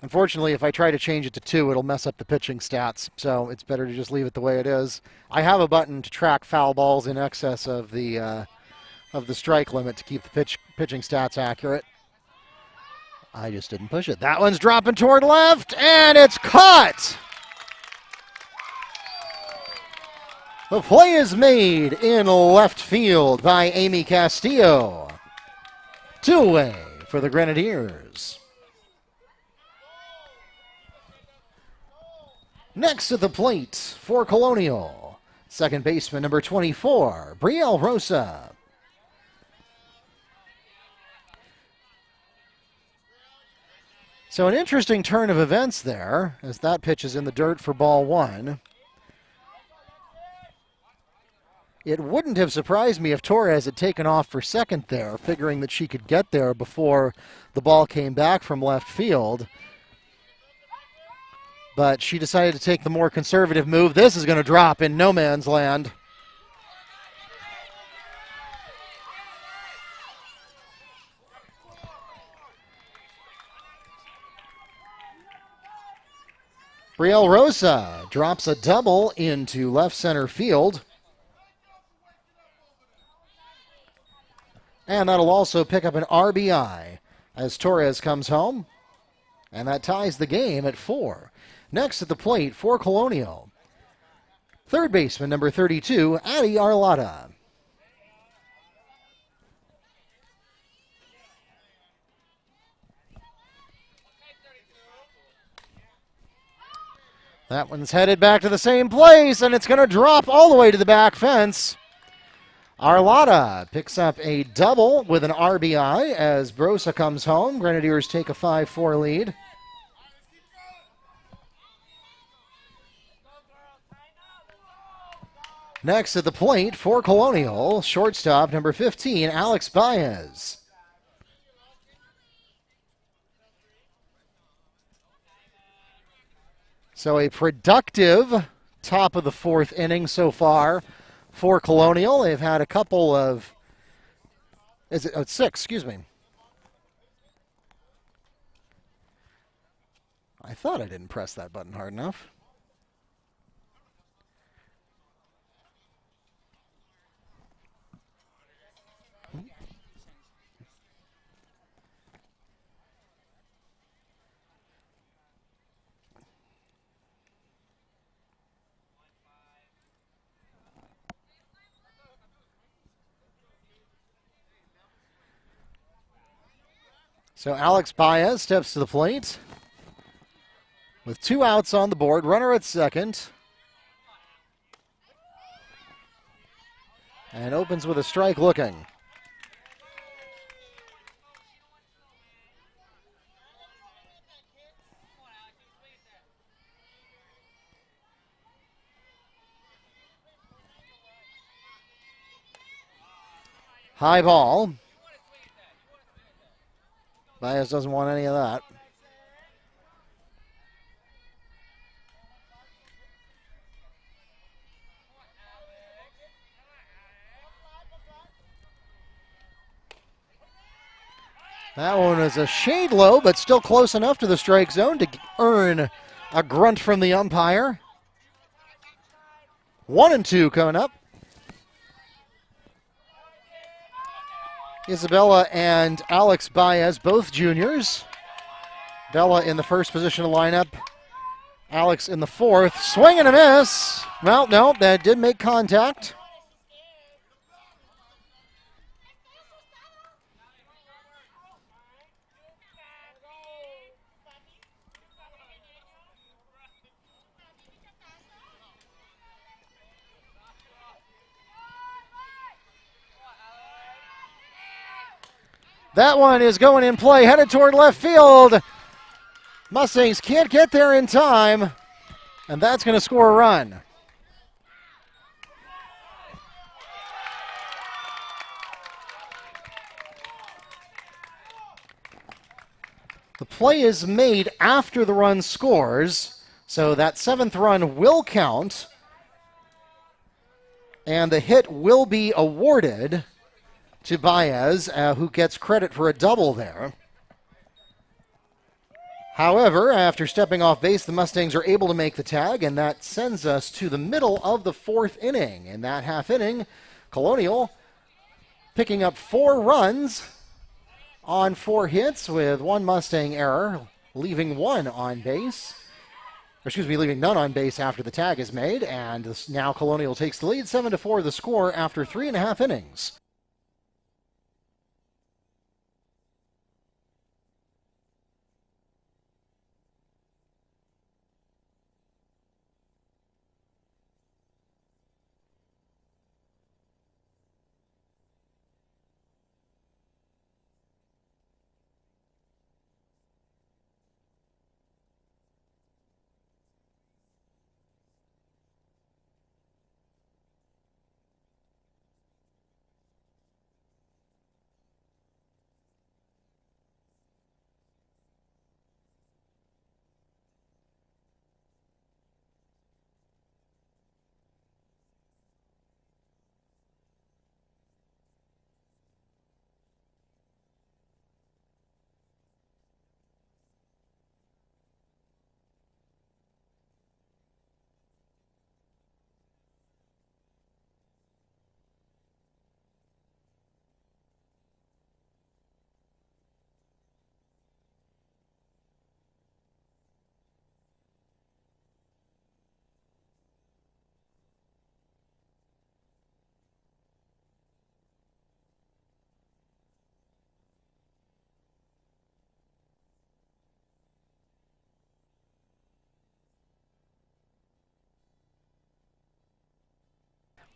Unfortunately, if I try to change it to 2, it'll mess up the pitching stats. So it's better to just leave it the way it is. I have a button to track foul balls in excess of the strike limit to keep the pitching stats accurate. I just didn't push it. That one's dropping toward left, and it's caught! The play is made in left field by Amy Castillo. 2 away for the Grenadiers. Next to the plate for Colonial, second baseman number 24, Brielle Rosa. So an interesting turn of events there, as that pitch is in the dirt for ball 1. It wouldn't have surprised me if Torres had taken off for second there, figuring that she could get there before the ball came back from left field. But she decided to take the more conservative move. This is going to drop in no man's land. Brielle Rosa drops a double into left center field. And that'll also pick up an RBI as Torres comes home. And that ties the game at 4. Next at the plate for Colonial, third baseman number 32, Addie Arlotta. That one's headed back to the same place, and it's going to drop all the way to the back fence. Arlotta picks up a double with an RBI as Brosa comes home. Grenadiers take a 5-4 lead. Next at the plate for Colonial, shortstop number 15, Alex Baez. So a productive top of the fourth inning so far for Colonial. They've had a couple of, six, excuse me. I thought I didn't press that button hard enough. So Alex Baez steps to the plate with 2 outs on the board, runner at second. And opens with a strike looking. High ball. Baez doesn't want any of that. That one is a shade low, but still close enough to the strike zone to earn a grunt from the umpire. 1-2 coming up. Isabella and Alex Baez, both juniors. Bella in the first position of the lineup. Alex in the fourth. Swing and a miss. Well, no, that did make contact. That one is going in play, headed toward left field. Mustangs can't get there in time, and that's going to score a run. The play is made after the run scores, so that 7th run will count, and the hit will be awarded to Baez, who gets credit for a double there. However, after stepping off base, the Mustangs are able to make the tag, and that sends us to the middle of the 4th inning. In that half inning, Colonial picking up 4 runs on 4 hits with 1 Mustang error, leaving 1 on base. Leaving none on base after the tag is made, and now Colonial takes the lead, 7-4 the score after 3.5 innings.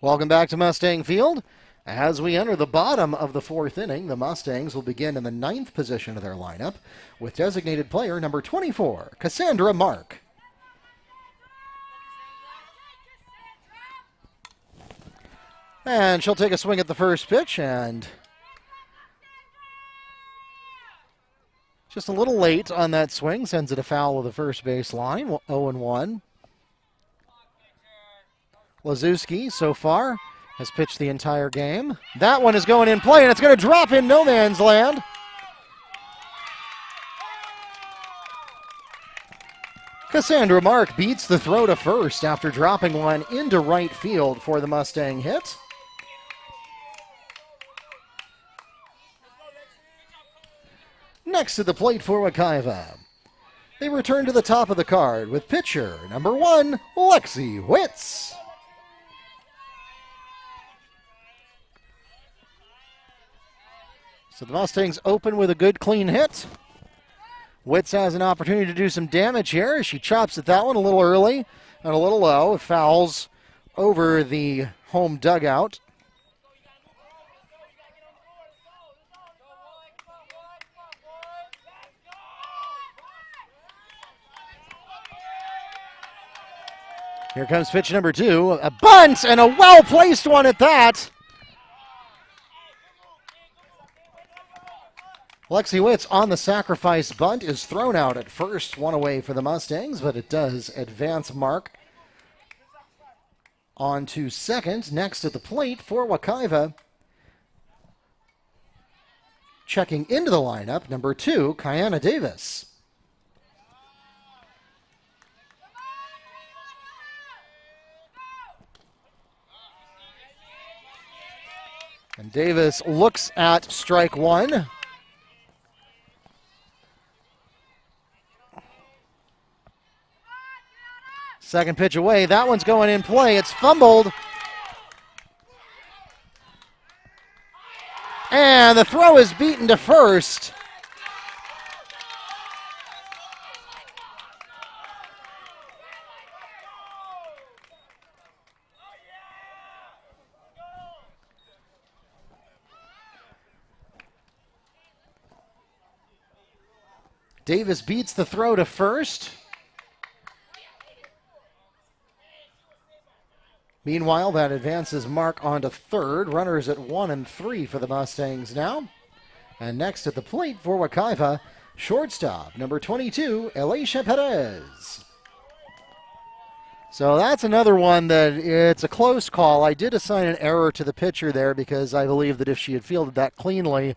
Welcome back to Mustang Field. As we enter the bottom of the 4th inning, the Mustangs will begin in the 9th position of their lineup with designated player number 24, Cassandra Mark. And she'll take a swing at the first pitch, and Just a little late on that swing, sends it a foul of the first base line, 0-1. Lazewski, so far, has pitched the entire game. That one is going in play, and it's going to drop in no man's land. Cassandra Mark beats the throw to first after dropping one into right field for the Mustang hit. Next to the plate for Wekiva, they return to the top of the card with pitcher number 1, Lexi Witz. So the Mustangs open with a good clean hit. Witz has an opportunity to do some damage here. She chops at that one a little early and a little low. It fouls over the home dugout. Here comes pitch number 2. A bunt and a well-placed one at that. Lexi Witz on the sacrifice bunt is thrown out at first, one away for the Mustangs, but it does advance Mark on to second. Next at the plate for Wekiva. Checking into the lineup, number 2, Kiana Davis. And Davis looks at strike 1. Second pitch away. That one's going in play. It's fumbled. And the throw is beaten to first. Davis beats the throw to first. Meanwhile, that advances Mark onto third. Runners at 1 and 3 for the Mustangs now. And next at the plate for Wekiva, shortstop, number 22, Elisha Perez. So that's another one that it's a close call. I did assign an error to the pitcher there because I believe that if she had fielded that cleanly,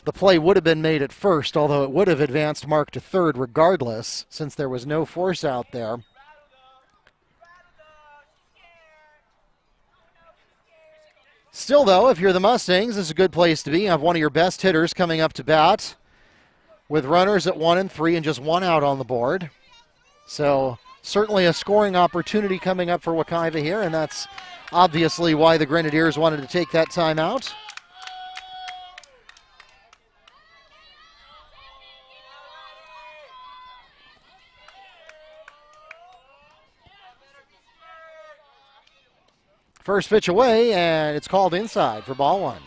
the play would have been made at first, although it would have advanced Mark to third regardless, since there was no force out there. Still, though, if you're the Mustangs, this is a good place to be. You have one of your best hitters coming up to bat with runners at 1 and 3 and just 1 out on the board. So certainly a scoring opportunity coming up for Wekiva here, and that's obviously why the Grenadiers wanted to take that time out. First pitch away, and it's called inside for ball 1.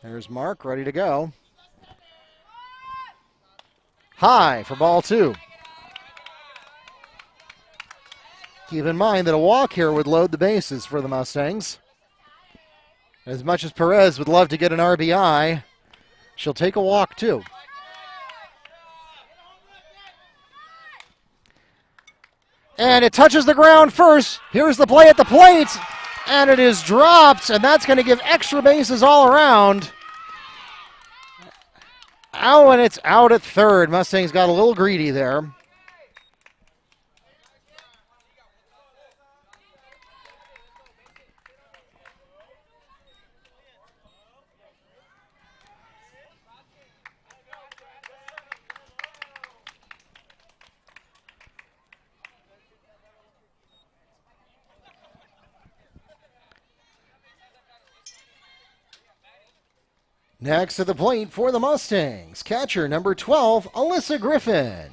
There's Mark, ready to go. High for ball 2. Keep in mind that a walk here would load the bases for the Mustangs. As much as Perez would love to get an RBI, she'll take a walk too. And it touches the ground first. Here's the play at the plate. And it is dropped, and that's going to give extra bases all around. Oh, and it's out at third. Mustangs got a little greedy there. Next to the plate for the Mustangs, catcher number 12, Alyssa Griffin.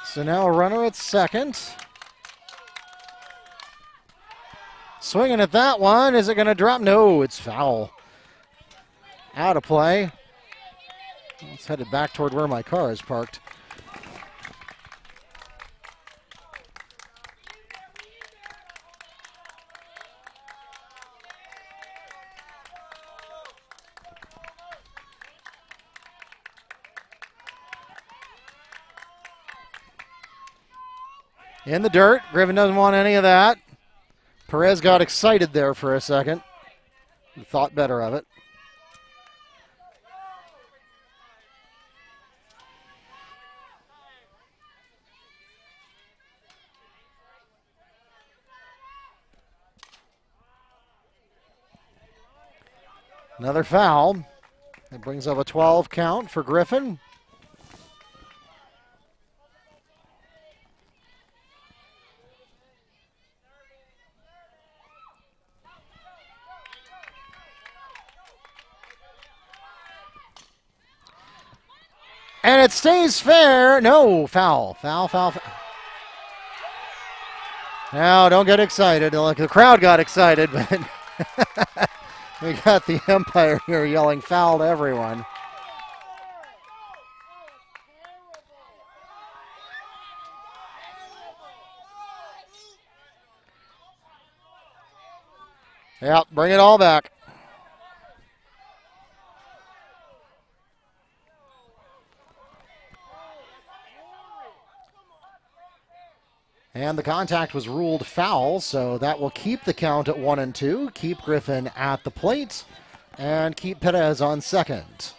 So now a runner at second. Swinging at that one. Is it going to drop? No, it's foul. Out of play. It's headed back toward where my car is parked. In the dirt. Griffin doesn't want any of that. Perez got excited there for a second. He thought better of it. Another foul. That brings up a 12 count for Griffin. And it stays fair. No, foul. Foul. Now, don't get excited. Look, the crowd got excited, but we got the umpire here yelling foul to everyone. Yeah, bring it all back. And the contact was ruled foul, so that will keep the count at 1-2, keep Griffin at the plate, and keep Perez on second.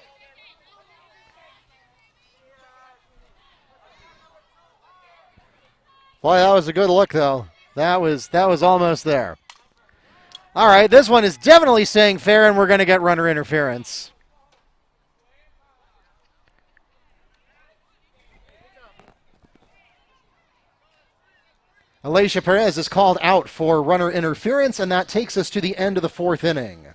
Boy, that was a good look, though. That was almost there. All right, this one is definitely staying fair, and we're going to get runner interference. Alicia Perez is called out for runner interference, and that takes us to the end of the fourth inning.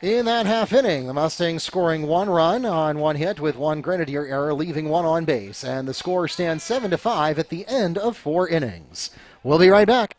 In that half inning, the Mustangs scoring 1 run on 1 hit with 1 Grenadier error, leaving 1 on base, and the score stands 7-5 at the end of 4 innings. We'll be right back.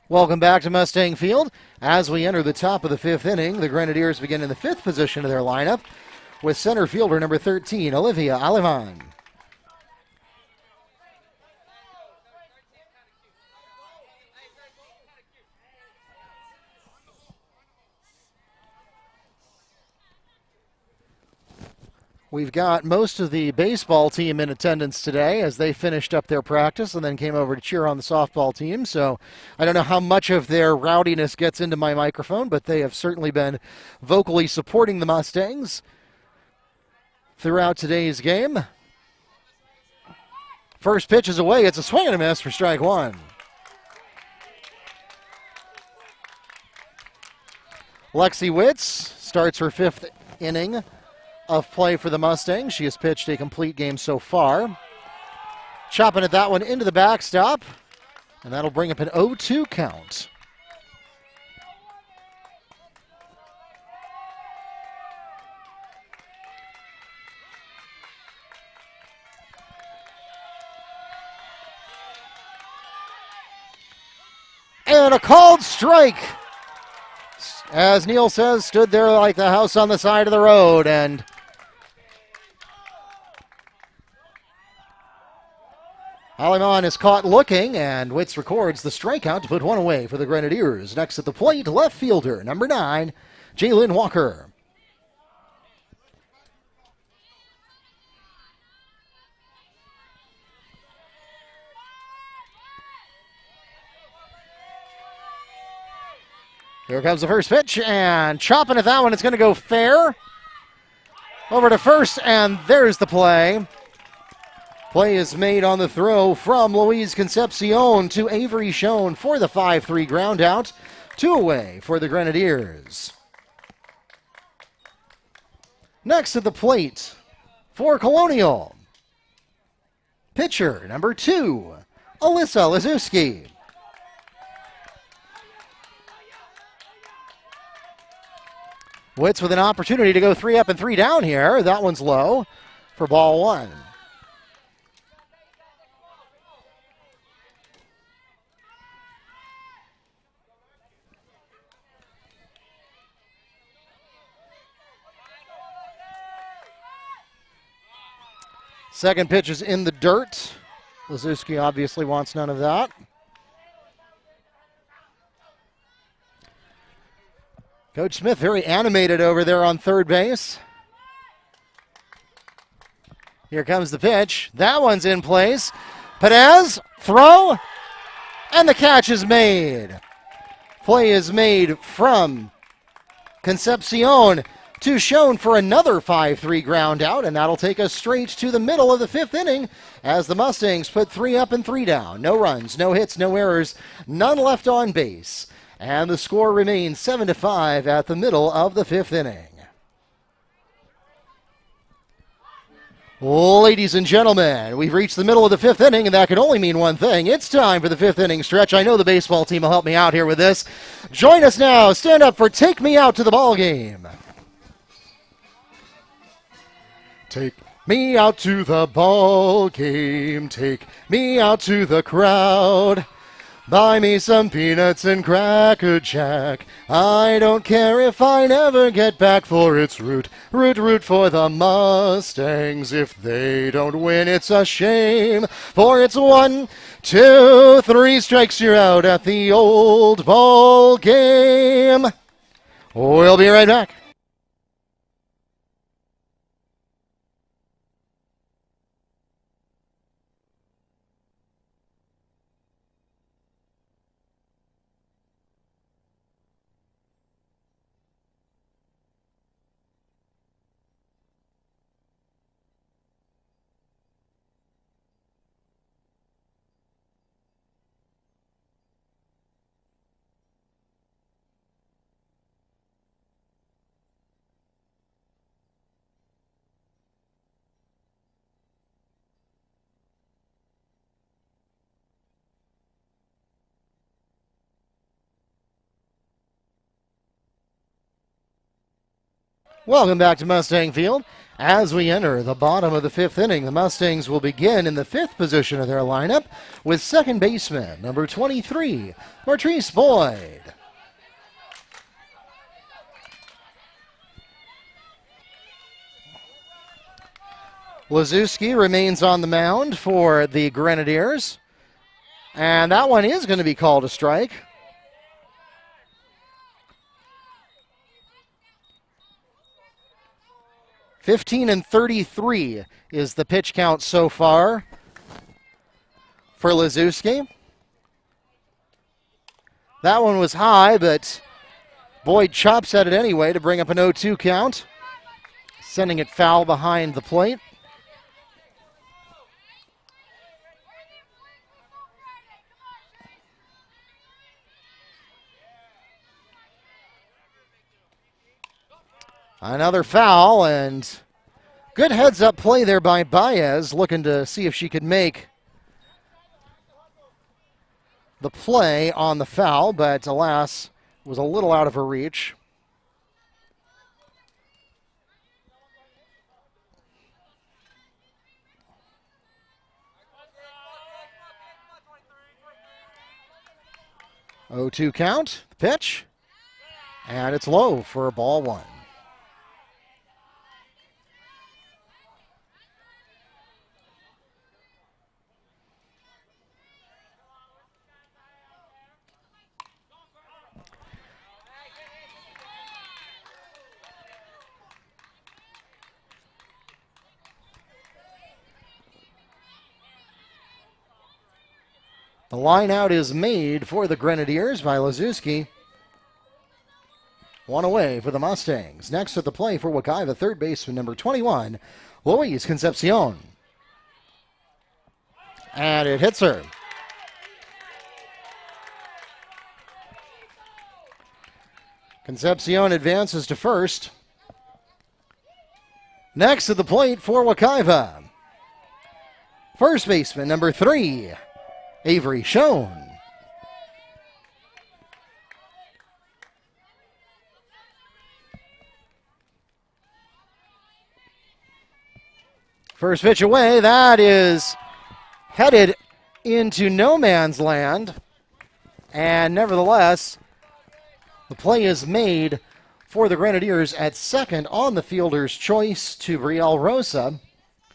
Welcome back to Mustang Field. As we enter the top of the 5th inning, the Grenadiers begin in the 5th position of their lineup with center fielder number 13, Olivia Alivan. We've got most of the baseball team in attendance today as they finished up their practice and then came over to cheer on the softball team. So I don't know how much of their rowdiness gets into my microphone, but they have certainly been vocally supporting the Mustangs throughout today's game. First pitch is away. It's a swing and a miss for strike 1. Lexi Witz starts her 5th inning of play for the Mustangs. She has pitched a complete game so far. Chopping at that one into the backstop, and that'll bring up an 0-2 count. And a called strike. As Neil says, stood there like the house on the side of the road. And Aleman is caught looking, and Witz records the strikeout to put one away for the Grenadiers. Next at the plate, left fielder, number 9, Jalen Walker. Here comes the first pitch, and chopping at that one. It's going to go fair. Over to first, and there's the play. Play is made on the throw from Luis Concepcion to Avery Schoen for the 5-3 ground out. 2 away for the Grenadiers. Next at the plate for Colonial. Pitcher number 2, Alyssa Lazuski. Witz with an opportunity to go 3 up and 3 down here. That one's low for ball 1. Second pitch is in the dirt. Lazuski obviously wants none of that. Coach Smith very animated over there on third base. Here comes the pitch. That one's in place. Perez, throw, and the catch is made. Play is made from Concepcion to Schoen for another 5-3 ground out, and that'll take us straight to the middle of the 5th inning as the Mustangs put 3 up and 3 down. No runs, no hits, no errors, none left on base. And the score remains 7-5 at the middle of the 5th inning. Ladies and gentlemen, we've reached the middle of the 5th inning, and that can only mean one thing. It's time for the 5th inning stretch. I know the baseball team will help me out here with this. Join us now. Stand up for Take Me Out to the Ball Game. Take me out to the ball game. Take me out to the crowd. Buy me some peanuts and Cracker Jack. I don't care if I never get back, for it's root for the Mustangs. If they don't win, it's a shame, for it's 1, 2, 3 strikes, you're out at the old ball game. We'll be right back. Welcome back to Mustang Field. As we enter the bottom of the 5th inning, the Mustangs will begin in the 5th position of their lineup with second baseman, number 23, Martrice Boyd. Lazuski remains on the mound for the Grenadiers, and that one is going to be called a strike. 15-33 is the pitch count so far for Lazuski. That one was high, but Boyd chops at it anyway to bring up an 0-2 count, sending it foul behind the plate. Another foul, and good heads-up play there by Baez, looking to see if she could make the play on the foul, but alas, was a little out of her reach. 0-2 count, pitch, and it's low for ball one. The line out is made for the Grenadiers by Lazuski. One away for the Mustangs. Next at the play for Wekiva, third baseman number 21, Luis Concepcion. And it hits her. Concepcion advances to first. Next at the plate for Wekiva, first baseman number 3, Avery Schoen. First pitch away, that is headed into no man's land. And nevertheless, the play is made for the Grenadiers at second on the fielder's choice to Brielle Rosa.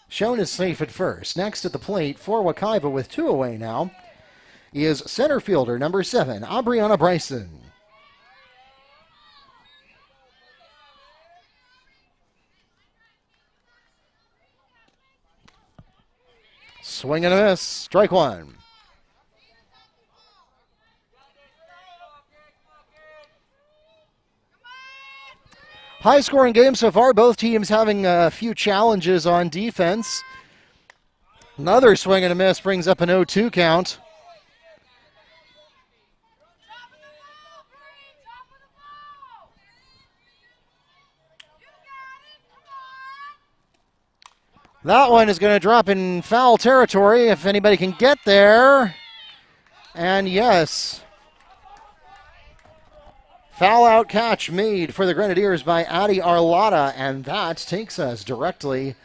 Schoen is safe at first. Next at the plate for Wekiva with 2 away now is center fielder number 7, Aubriana Bryson. Swing and a miss, strike one. High-scoring game so far, both teams having a few challenges on defense. Another swing and a miss brings up an 0-2 count. That one is going to drop in foul territory if anybody can get there. And yes, foul out catch made for the Grenadiers by Adi Arlada, and that takes us directly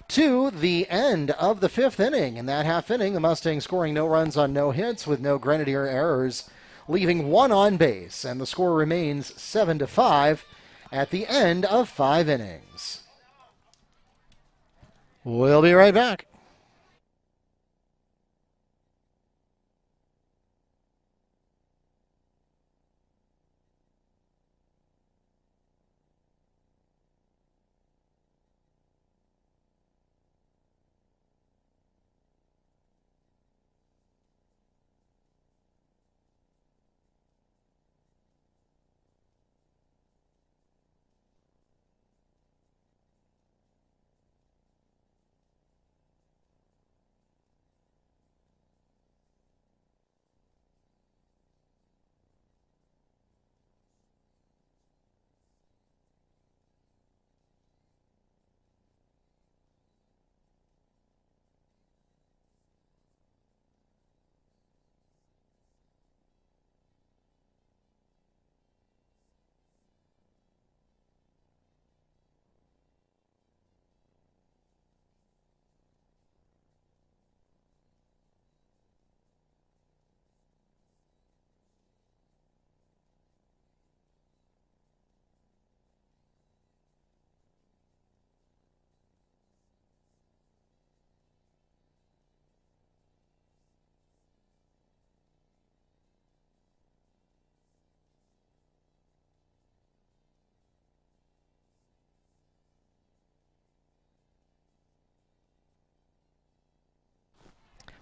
to the end of the 5th inning. In that half inning, the Mustangs scoring no runs on no hits with no Grenadier errors, leaving 1 on base, and the score remains 7-5 at the end of 5 innings. We'll be right back.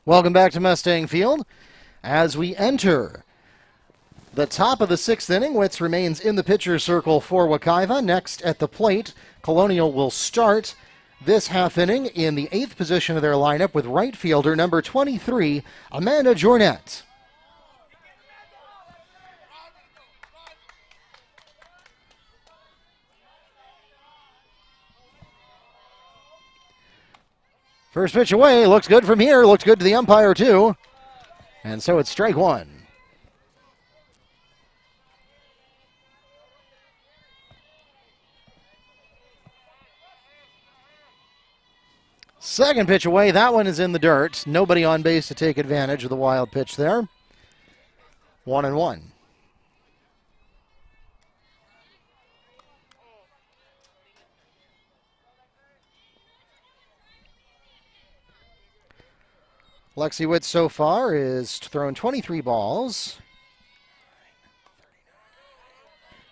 Welcome back to Mustang Field. As we enter the top of the 6th inning, Witz remains in the pitcher's circle for Wekiva. Next at the plate, Colonial will start this half inning in the 8th position of their lineup with right fielder number 23, Amanda Jornet. First pitch away, looks good from here, looks good to the umpire too. And so it's strike one. Second pitch away, that one is in the dirt. Nobody on base to take advantage of the wild pitch there. 1-1. Lexi Witt so far is thrown 23 balls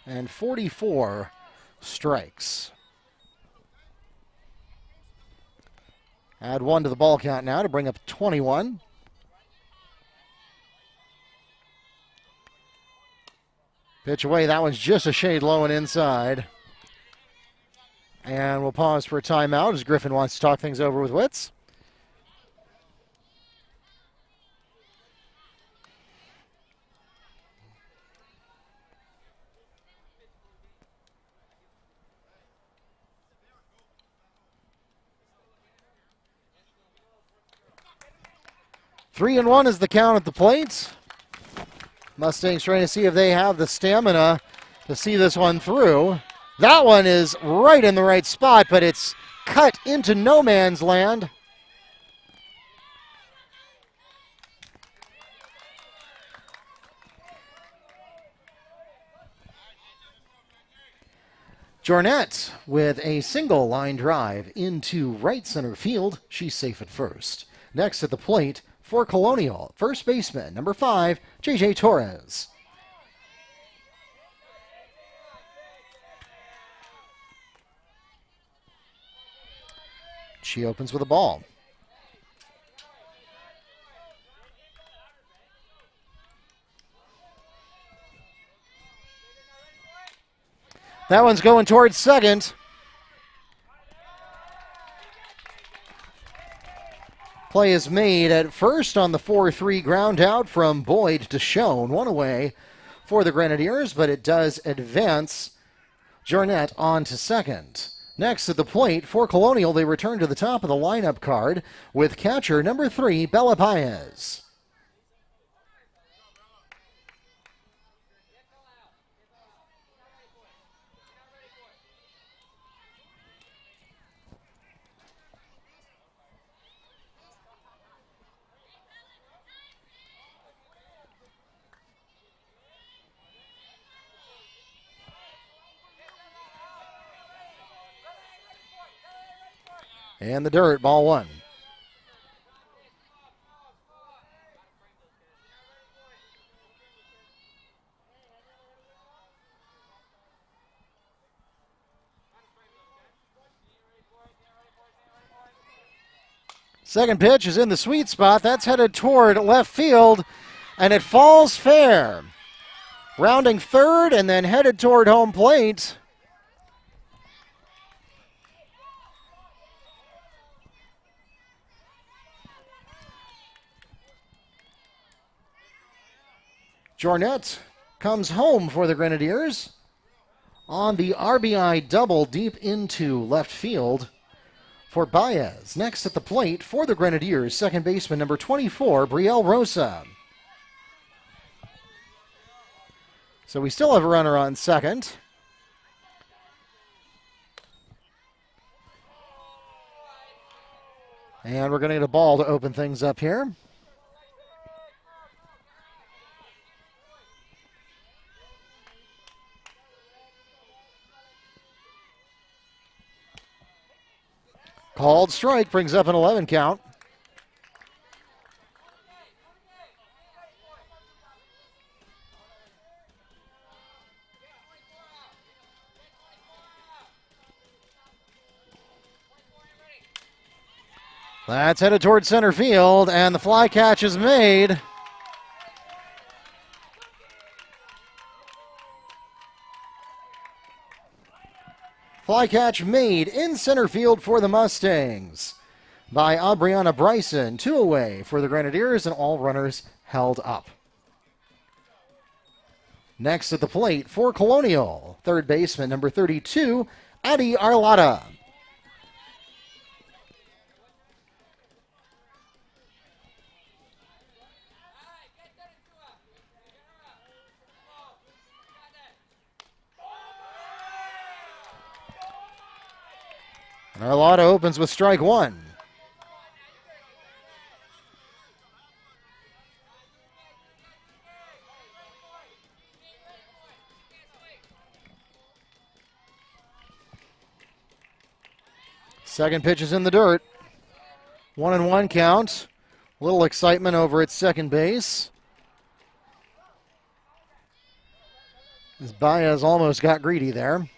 and 44 strikes. Add 1 to the ball count now to bring up 21. Pitch away. That one's just a shade low and inside. And we'll pause for a timeout as Griffin wants to talk things over with Witz. Three and 1 is the count at the plate. Mustangs trying to see if they have the stamina to see this one through. That one is right in the right spot, but it's cut into no man's land. Jornet with a single line drive into right center field. She's safe at first. Next at the plate for Colonial, first baseman, number 5, J.J. Torres. She opens with a ball. That one's going towards second. Play is made at first on the 4-3 ground out from Boyd to Schoen. One away for the Grenadiers, but it does advance Jornet on to second. Next at the plate for Colonial, they return to the top of the lineup card with catcher number 3, Bella Paez. And the dirt, ball 1. Second pitch is in the sweet spot. That's headed toward left field, and it falls fair. Rounding third and then headed toward home plate. Jornet comes home for the Grenadiers on the RBI double deep into left field for Baez. Next at the plate for the Grenadiers, second baseman number 24, Brielle Rosa. So we still have a runner on second. And we're going to get a ball to open things up here. Called strike brings up an 11 count. That's headed toward center field, and the fly catch is made. Fly catch made in center field for the Mustangs by Aubriana Bryson. 2 away for the Grenadiers, and all runners held up. Next at the plate for Colonial, third baseman number 32, Adi Arlada. Arlada opens with strike 1. Second pitch is in the dirt. 1-1 count. A little excitement over at second base. As Baez almost got greedy there.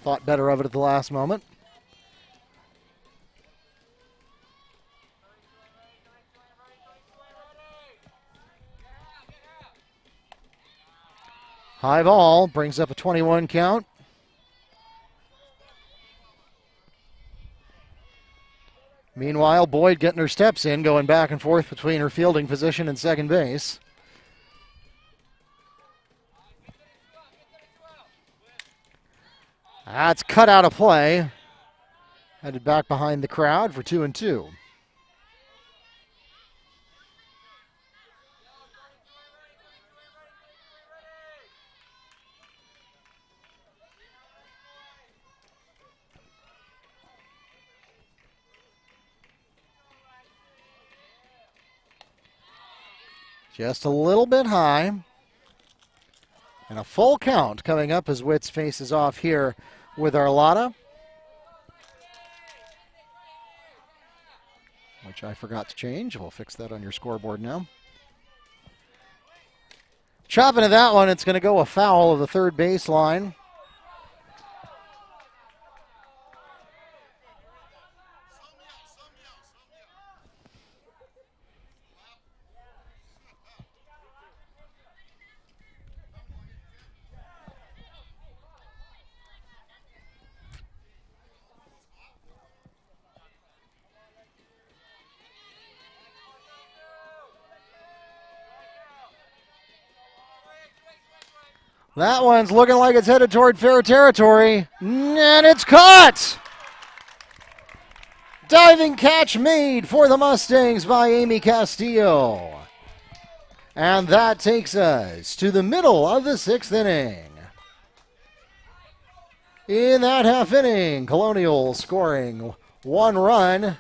Thought better of it at the last moment. High ball brings up a 21 count. Meanwhile, Boyd getting her steps in, going back and forth between her fielding position and second base. That's cut out of play. Headed back behind the crowd for 2-2. Just a little bit high. And a full count coming up as Witz faces off here with Arlotta, which I forgot to change. We'll fix that on your scoreboard now. Chopping to that one, it's going to go a foul of the third baseline. That one's looking like it's headed toward fair territory, and it's caught! Diving catch made for the Mustangs by Amy Castillo. And that takes us to the middle of the sixth inning. In that half inning, Colonial scoring 1 run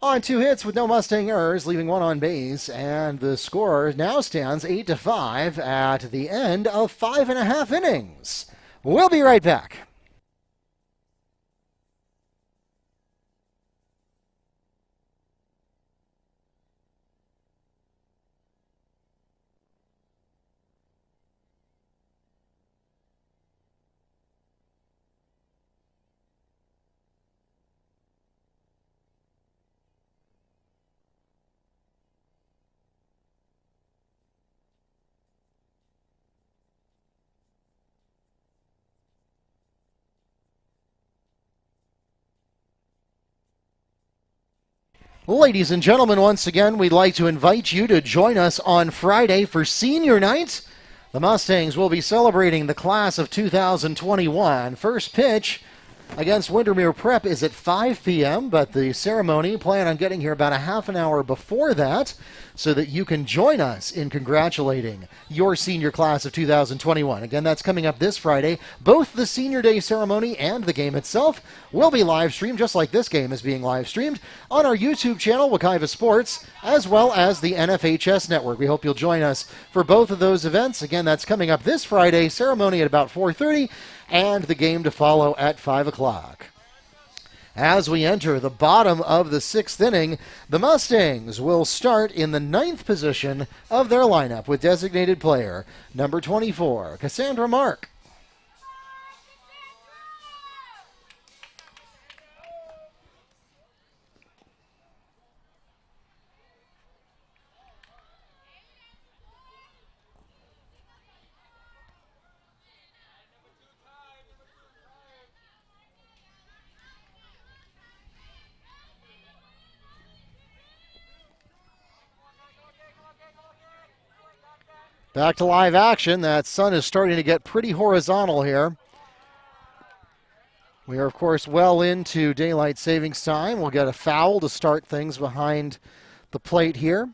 on 2 hits with no Mustang errors, leaving 1 on base, and the score now stands 8-5 at the end of 5.5 innings. We'll be right back. Ladies and gentlemen, once again, we'd like to invite you to join us on Friday for Senior Night. The Mustangs will be celebrating the class of 2021. First pitch against Windermere Prep is at 5 p.m., but the ceremony, plan on getting here about a half an hour before that so that you can join us in congratulating your senior class of 2021. Again, that's coming up this Friday. Both the Senior Day ceremony and the game itself will be live streamed, just like this game is being live streamed, on our YouTube channel, Wekiva Sports, as well as the NFHS Network. We hope you'll join us for both of those events. Again, that's coming up this Friday, ceremony at about 4:30, and the game to follow at 5 o'clock. As we enter the bottom of the sixth inning, the Mustangs will start in the 9th position of their lineup with designated player number 24, Cassandra Mark. Back to live action. That sun is starting to get pretty horizontal here. We are, of course, well into daylight savings time. We'll get a foul to start things behind the plate here.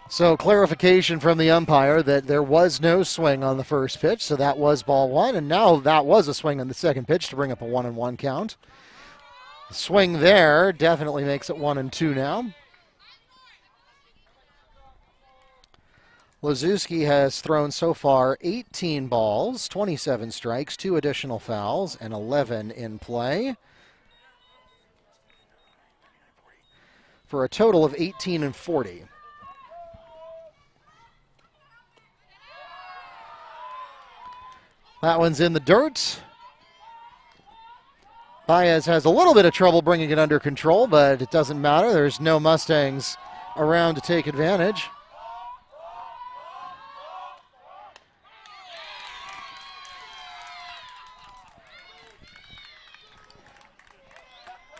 So clarification from the umpire that there was no swing on the first pitch, so that was ball one, and now that was a swing on the second pitch to bring up a 1-1 count. The swing there definitely makes it 1-2 now. Lazewski has thrown so far 18 balls, 27 strikes, 2 additional fouls, and 11 in play, for a total of 18 and 40. That one's in the dirt. Baez has a little bit of trouble bringing it under control, but it doesn't matter. There's no Mustangs around to take advantage.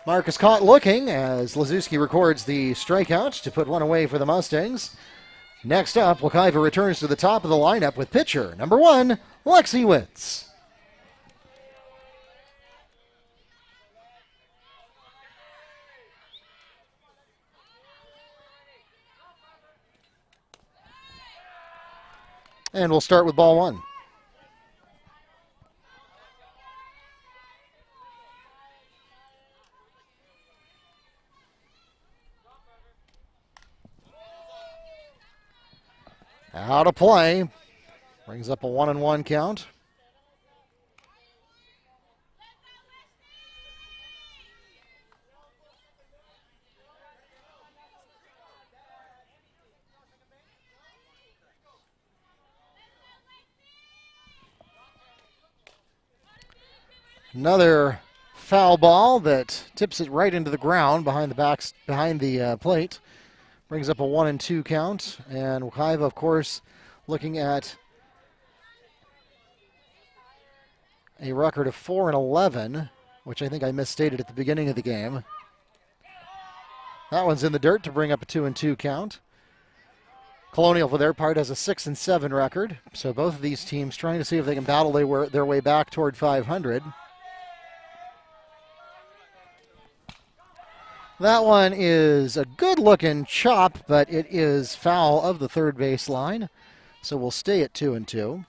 Mark is caught looking as Lazewski records the strikeout to put one away for the Mustangs. Next up, Wekiva returns to the top of the lineup with pitcher number 1, Lexi Witz. And we'll start with ball 1. Out of play. Brings up a 1-1 count. Another foul ball that tips it right into the ground behind the plate. Brings up a 1-2 count, and Wekiva, of course, looking at a record of 4-11, which I think I misstated at the beginning of the game. That one's in the dirt to bring up a 2-2 count. Colonial, for their part, has a 6-7 record, so both of these teams trying to see if they can battle their way back toward 500. That one is a good-looking chop, but it is foul of the third base line, so we'll stay at 2-2.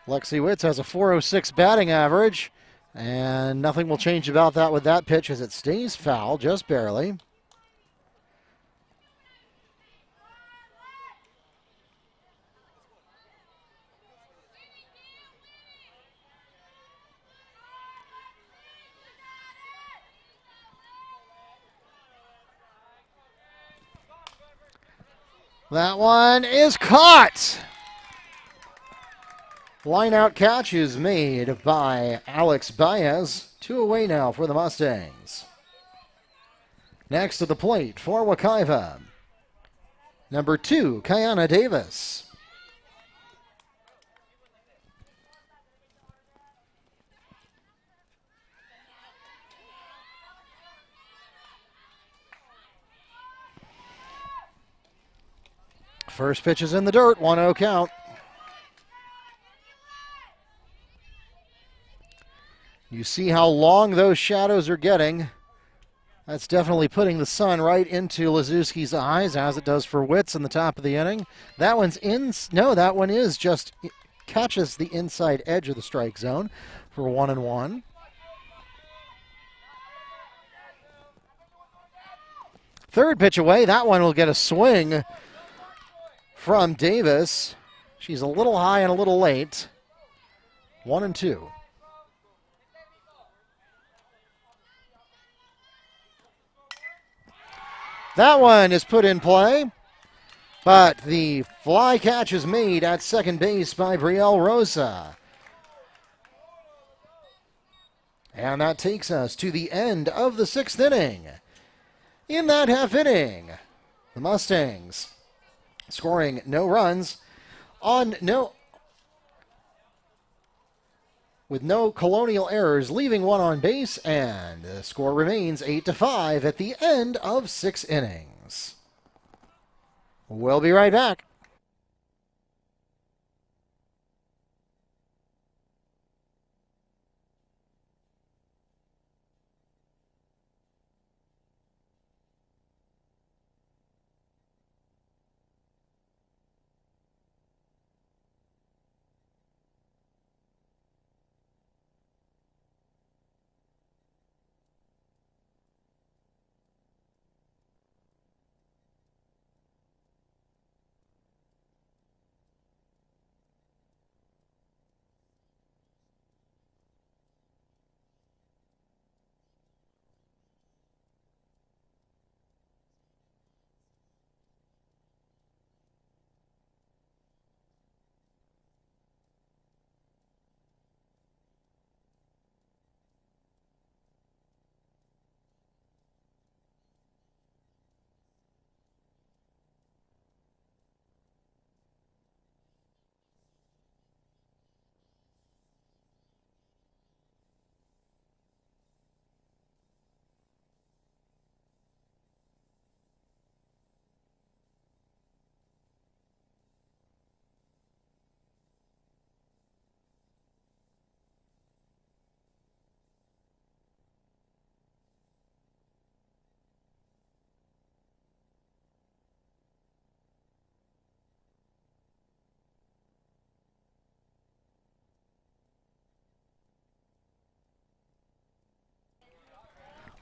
Lexi Witz has a .406 batting average, and nothing will change about that with that pitch as it stays foul, just barely. That one is caught. Line out catch is made by Alex Baez. 2 away now for the Mustangs. Next to the plate for Wekiva, number 2, Kiana Davis. First pitch is in the dirt, 1-0 count. You see how long those shadows are getting. That's definitely putting the sun right into Lazewski's eyes, as it does for Witz in the top of the inning. That one's in. No, that one is just catches the inside edge of the strike zone for 1-1. Third pitch away. That one will get a swing from Davis. She's a little high and a little late. 1-2. That one is put in play, but the fly catch is made at second base by Brielle Rosa. And that takes us to the end of the 6th inning. In that half inning, the Mustangs scoring no runs with no Colonial errors, leaving one on base, and the score remains 8-5 at the end of 6 innings. We'll be right back.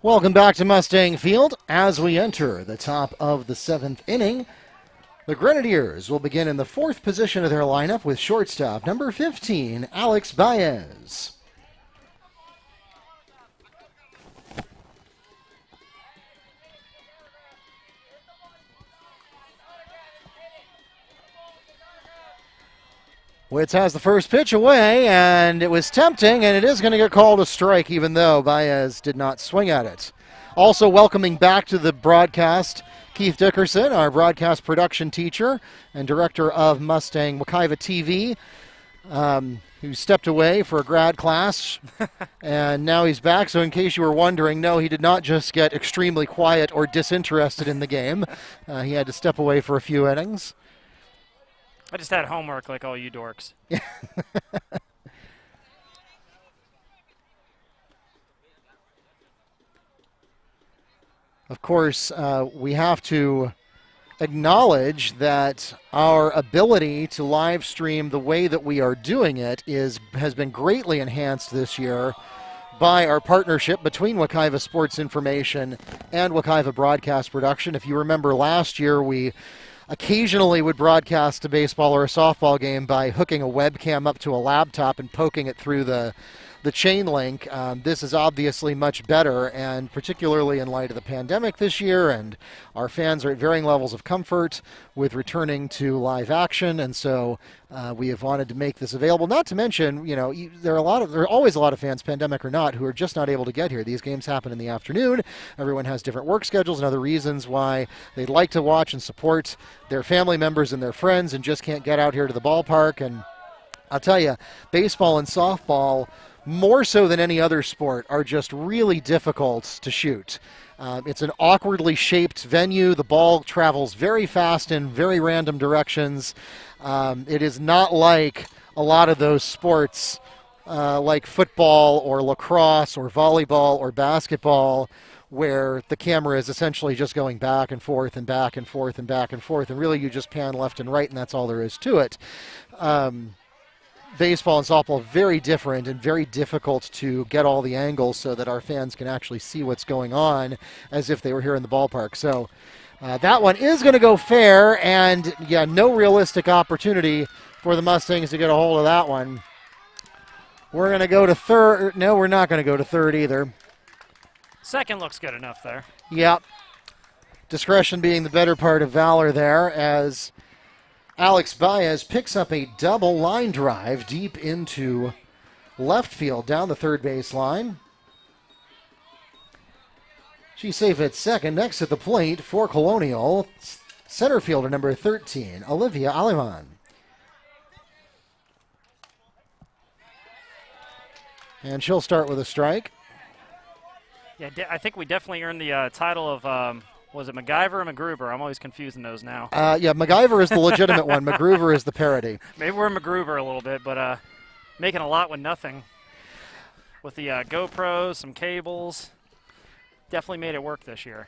Welcome back to Mustang Field. As we enter the top of the 7th inning, the Grenadiers will begin in the 4th position of their lineup with shortstop number 15, Alex Baez. Witz has the first pitch away, and it was tempting, and it is going to get called a strike, even though Baez did not swing at it. Also welcoming back to the broadcast, Keith Dickerson, our broadcast production teacher and director of Mustang Wekiva TV, who stepped away for a grad class, and now he's back. So in case you were wondering, no, he did not just get extremely quiet or disinterested in the game. He had to step away for a few innings. I just had homework like all you dorks. Of course, we have to acknowledge that our ability to live stream the way that we are doing it has been greatly enhanced this year by our partnership between Wekiva Sports Information and Wekiva Broadcast Production. If you remember last year, we occasionally would broadcast a baseball or a softball game by hooking a webcam up to a laptop and poking it through the chain link. This is obviously much better, and particularly in light of the pandemic this year, and our fans are at varying levels of comfort with returning to live action, and so we have wanted to make this available. Not to mention, you know, there are always a lot of fans, pandemic or not, who are just not able to get here. These games happen in the afternoon. Everyone has different work schedules and other reasons why they'd like to watch and support their family members and their friends and just can't get out here to the ballpark. And I'll tell you, baseball and softball, more so than any other sport, are just really difficult to shoot. It's an awkwardly shaped venue. The ball travels very fast in very random directions. It is not like a lot of those sports like football or lacrosse or volleyball or basketball, where the camera is essentially just going back and forth and back and forth and back and forth, and really you just pan left and right and that's all there is to it. Baseball and softball very different and very difficult to get all the angles so that our fans can actually see what's going on as if they were here in the ballpark. So that one is going to go fair, and yeah, no realistic opportunity for the Mustangs to get a hold of that one. We're going to go to third. No, we're not going to go to third either. Second looks good enough there. Yep. Discretion being the better part of valor there, as Alex Baez picks up a double line drive deep into left field down the third base line. She's safe at second. Next at the plate for Colonial, center fielder number 13, Olivia Aleman. And she'll start with a strike. Yeah, I think we definitely earned the title of was it MacGyver or MacGruber? I'm always confusing those now. Yeah, MacGyver is the legitimate one. MacGruber is the parody. Maybe we're MacGruber a little bit, but making a lot with nothing. With the GoPros, some cables, definitely made it work this year.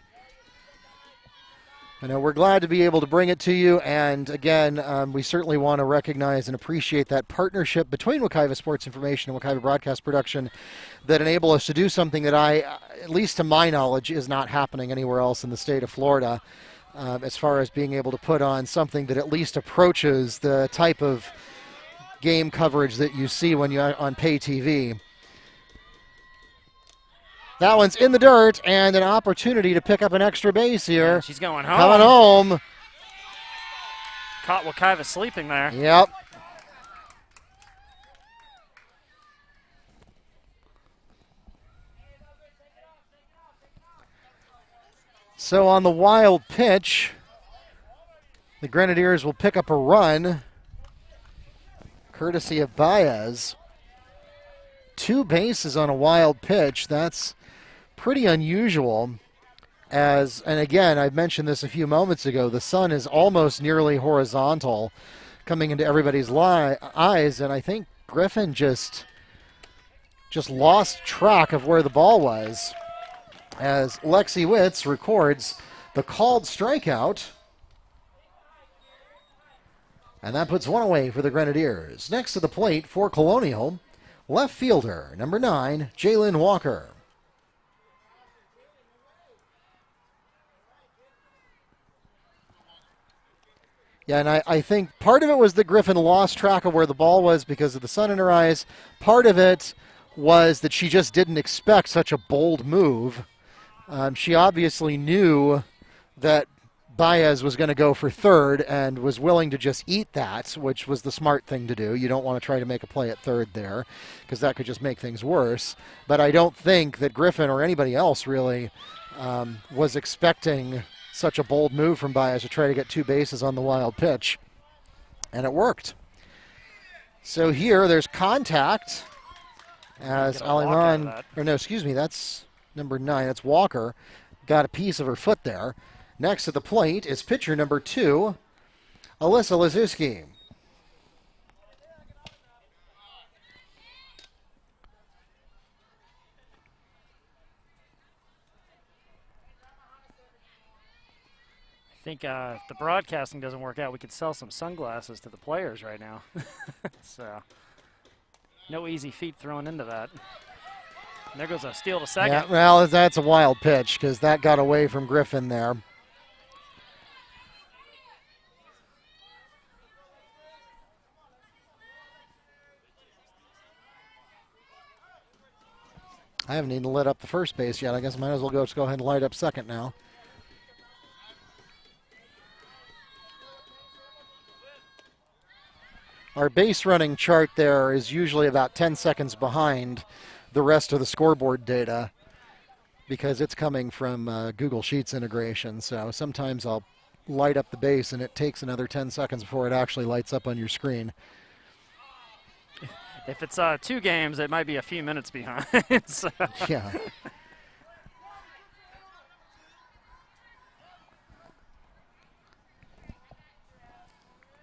I know we're glad to be able to bring it to you, and again, we certainly want to recognize and appreciate that partnership between Wekiva Sports Information and Wekiva Broadcast Production that enable us to do something that at least to my knowledge, is not happening anywhere else in the state of Florida, as far as being able to put on something that at least approaches the type of game coverage that you see when you're on pay TV. That one's in the dirt, and an opportunity to pick up an extra base here. Yeah, she's going home. Coming home. Caught Wekiva sleeping there. Yep. So on the wild pitch, the Grenadiers will pick up a run, courtesy of Baez. 2 bases on a wild pitch. That's pretty unusual, and again, I mentioned this a few moments ago, the sun is almost nearly horizontal coming into everybody's eyes, and I think Griffin just lost track of where the ball was as Lexi Witz records the called strikeout, and that puts one away for the Grenadiers. Next to the plate for Colonial, left fielder number 9, Jalen Walker. Yeah, and I think part of it was that Griffin lost track of where the ball was because of the sun in her eyes. Part of it was that she just didn't expect such a bold move. She obviously knew that Baez was going to go for third and was willing to just eat that, which was the smart thing to do. You don't want to try to make a play at third there because that could just make things worse. But I don't think that Griffin or anybody else really was expecting such a bold move from Baez to try to get 2 bases on the wild pitch. And it worked. So here there's contact as Aliman, or no, excuse me, that's number 9. That's Walker. Got a piece of her foot there. Next to the plate is pitcher number 2, Alyssa Lazuski. I think if the broadcasting doesn't work out, we could sell some sunglasses to the players right now. So, no easy feet thrown into that. And there goes a steal to second. Yeah, well, that's a wild pitch because that got away from Griffin there. I haven't even lit up the first base yet. I guess I might as well just go ahead and light up second now. Our base running chart there is usually about 10 seconds behind the rest of the scoreboard data because it's coming from Google Sheets integration. So sometimes I'll light up the base and it takes another 10 seconds before it actually lights up on your screen. If it's 2 games, it might be a few minutes behind. So. Yeah.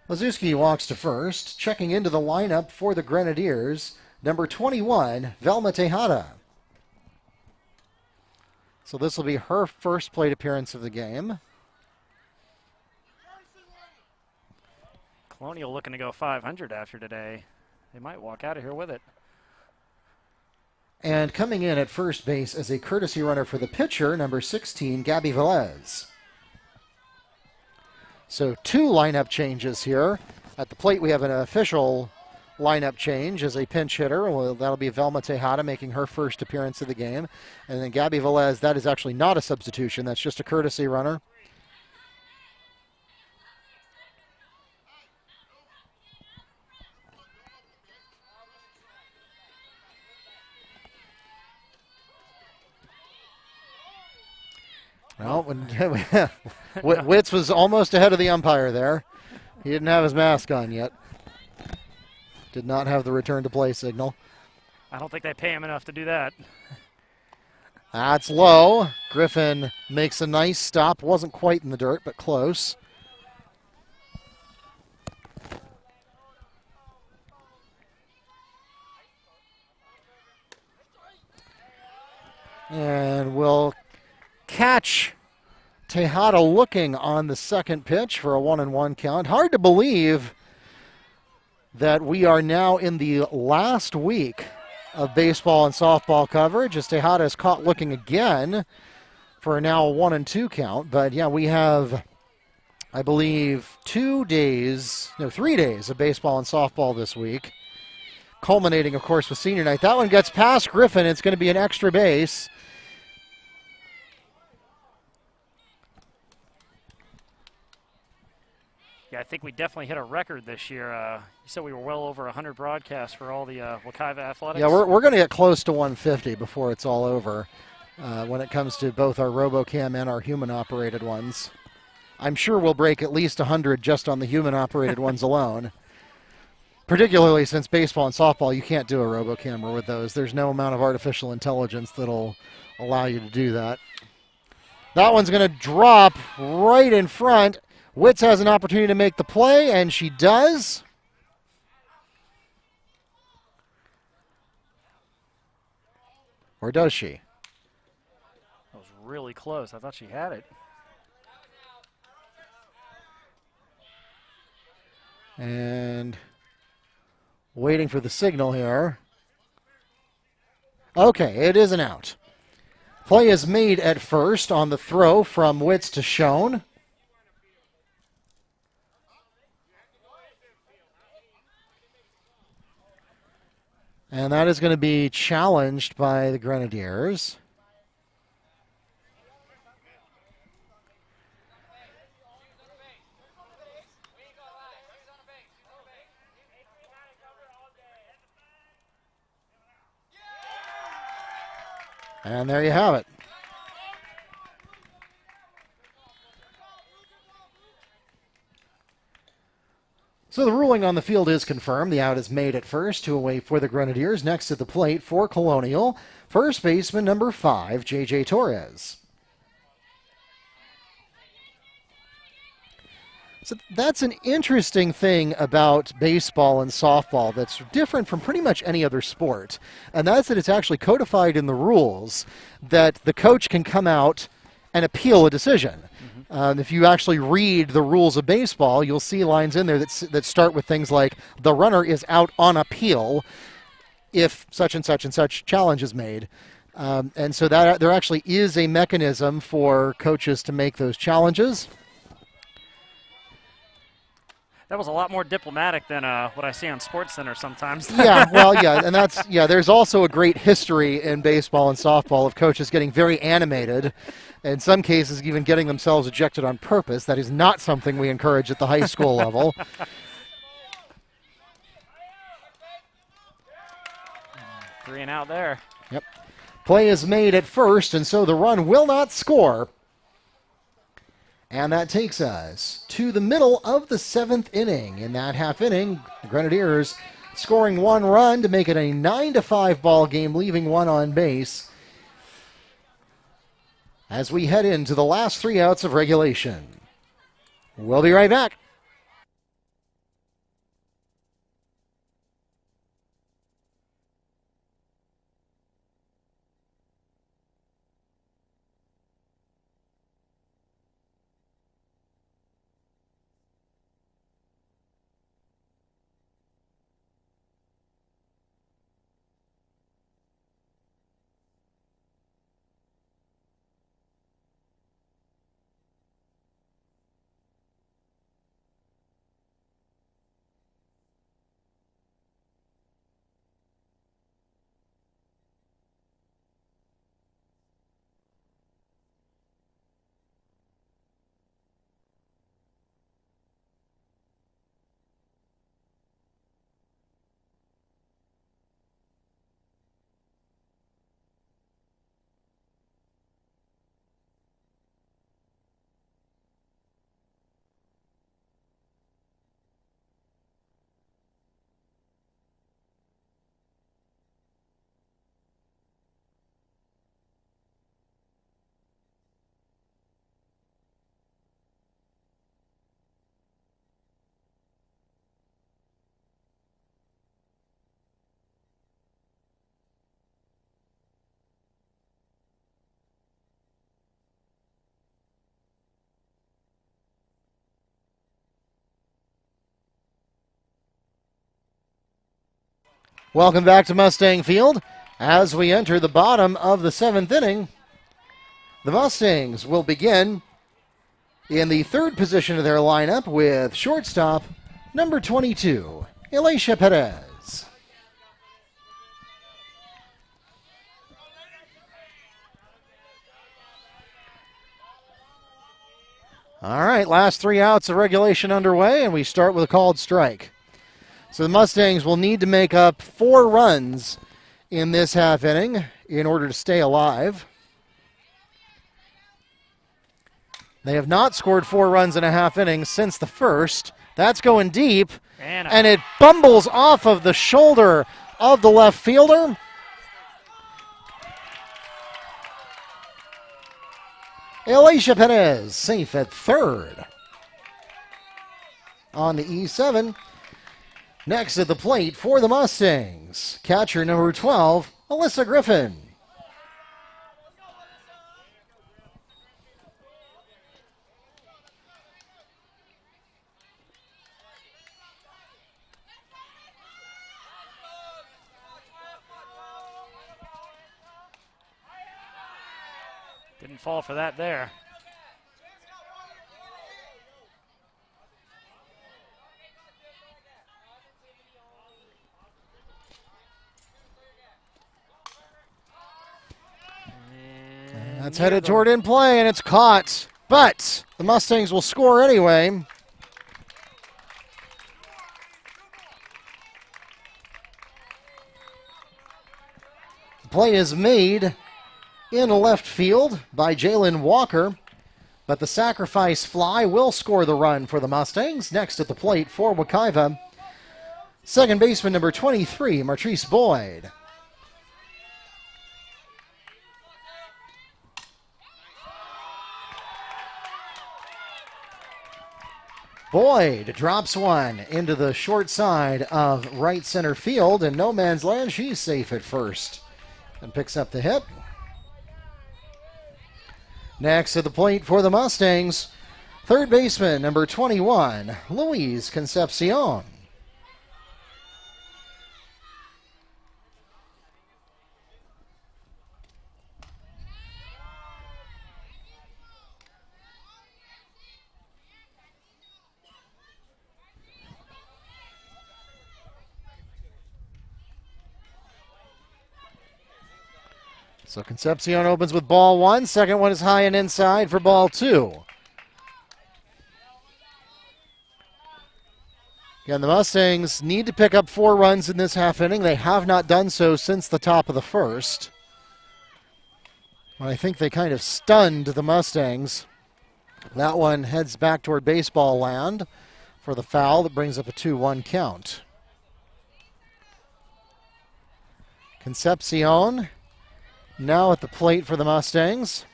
Lazuski walks to first. Checking into the lineup for the Grenadiers, number 21, Velma Tejada. So this will be her first plate appearance of the game. Colonial looking to go 500 after today. They might walk out of here with it. And coming in at first base as a courtesy runner for the pitcher, number 16, Gabby Velez. So 2 lineup changes here. At the plate, we have an official lineup change as a pinch hitter. Well, that'll be Velma Tejada making her first appearance of the game. And then Gabby Velez, that is actually not a substitution. That's just a courtesy runner. Well, Witz was almost ahead of the umpire there. He didn't have his mask on yet. Did not have the return to play signal. I don't think they pay him enough to do that. That's low. Griffin makes a nice stop. Wasn't quite in the dirt, but close. And we'll catch Tejada looking on the second pitch for a 1-1 count. Hard to believe that we are now in the last week of baseball and softball coverage as Tejada is caught looking again for now a 1-2 count. But yeah, we have, I believe, 3 days of baseball and softball this week, culminating, of course, with senior night. That one gets past Griffin. It's going to be an extra base. Yeah, I think we definitely hit a record this year. You said we were well over 100 broadcasts for all the Wekiva athletics. Yeah, we're going to get close to 150 before it's all over when it comes to both our RoboCam and our human-operated ones. I'm sure we'll break at least 100 just on the human-operated ones alone. Particularly since baseball and softball, you can't do a RoboCamera with those. There's no amount of artificial intelligence that'll allow you to do that. That one's going to drop right in front. Witz has an opportunity to make the play, and she does. Or does she? That was really close. I thought she had it. And waiting for the signal here. Okay, it is an out. Play is made at first on the throw from Witz to Schoen. And that is going to be challenged by the Grenadiers. And there you have it. So the ruling on the field is confirmed. The out is made at first, 2 away for the Grenadiers. Next at the plate for Colonial, first baseman number 5, J.J. Torres. So that's an interesting thing about baseball and softball that's different from pretty much any other sport. And that's that it's actually codified in the rules that the coach can come out and appeal a decision. If you actually read the rules of baseball, you'll see lines in there that start with things like, the runner is out on appeal if such and such challenge is made. And so that there actually is a mechanism for coaches to make those challenges. That was a lot more diplomatic than what I see on SportsCenter sometimes. Yeah, well, yeah, and there's also a great history in baseball and softball of coaches getting very animated, in some cases even getting themselves ejected on purpose. That is not something we encourage at the high school level. 3 and out there. Yep. Play is made at first, and so the run will not score. And that takes us to the middle of the 7th inning. In that half inning, the Grenadiers scoring 1 run to make it a 9-5 ball game, leaving 1 on base. As we head into the last 3 outs of regulation. We'll be right back. Welcome back to Mustang Field. As we enter the bottom of the 7th inning, the Mustangs will begin in the 3rd position of their lineup with shortstop number 22, Elisha Perez. All right, last 3 outs of regulation underway, and we start with a called strike. So the Mustangs will need to make up 4 runs in this half inning in order to stay alive. They have not scored 4 runs in a half inning since the first. That's going deep, and it bumbles off of the shoulder of the left fielder. Elisha Perez safe at 3rd. On the E7. Next at the plate for the Mustangs, catcher number 12, Alyssa Griffin. Didn't fall for that there. It's headed toward in play, and it's caught. But the Mustangs will score anyway. The play is made in left field by Jalen Walker, but the sacrifice fly will score the run for the Mustangs. Next at the plate for Wekiva, second baseman number 23, Martrice Boyd. Boyd drops one into the short side of right center field, and no man's land. She's safe at first and picks up the hit. Next at the plate for the Mustangs, third baseman number 21, Luis Concepcion. So Concepcion opens with ball one. Second one is high and inside for ball two. Again, the Mustangs need to pick up 4 runs in this half inning. They have not done so since the top of the first. I think they kind of stunned the Mustangs. That one heads back toward baseball land for the foul that brings up a 2-1 count. Concepcion now at the plate for the Mustangs.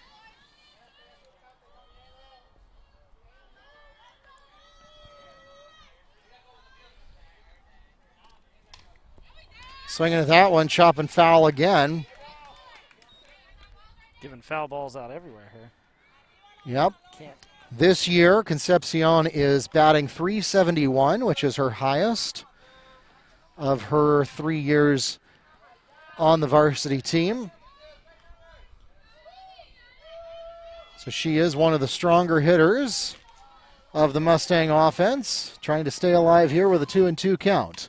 Swinging at that one, chopping foul again. Giving foul balls out everywhere here. Yep. This year, Concepcion is batting .371, which is her highest of her 3 years on the varsity team. So she is one of the stronger hitters of the Mustang offense, trying to stay alive here with a 2-2 count.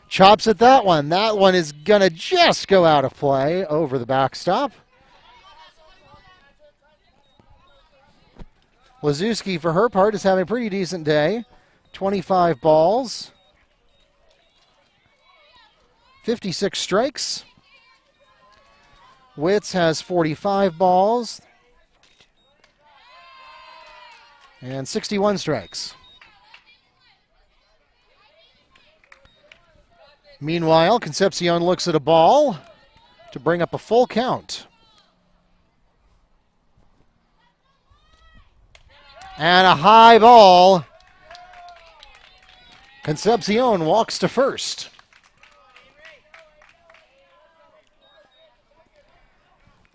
Chops at that one. That one is going to just go out of play over the backstop. Lazewski, for her part, is having a pretty decent day. 25 balls, 56 strikes. Witz has 45 balls and 61 strikes. Meanwhile, Concepcion looks at a ball to bring up a full count. And a high ball. Concepcion walks to first.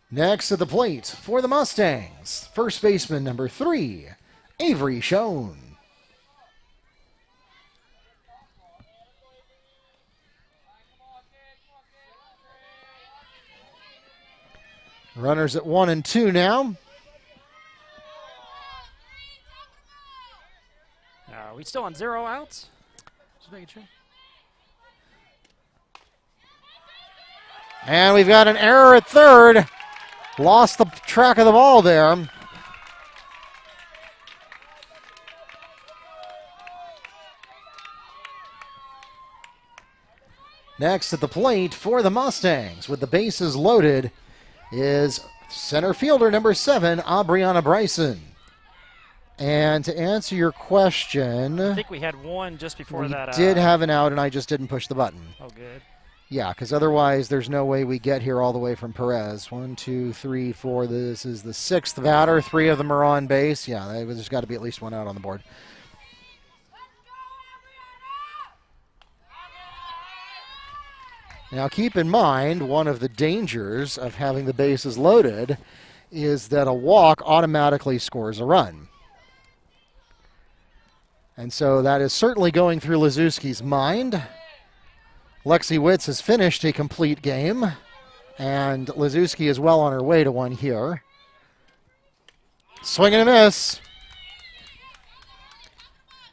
Next at the plate for the Mustangs, first baseman number 3, Avery Schoen. Runners at 1 and 2 now. Are we still on 0 outs? Just making sure. And we've got an error at third. Lost the track of the ball there. Next at the plate for the Mustangs, with the bases loaded, is center fielder number 7, Aubriana Bryson. And to answer your question, I think we had one just before that. We did have an out, and I just didn't push the button. Oh, good. Yeah, because otherwise there's no way we get here all the way from Perez. 1, 2, 3, 4. This is the 6th batter. 3 of them are on base. Yeah, there's got to be at least one out on the board. Now keep in mind, one of the dangers of having the bases loaded is that a walk automatically scores a run. And so that is certainly going through Lazewski's mind. Lexi Witz has finished a complete game, and Lazewski is well on her way to one here. Swing and a miss.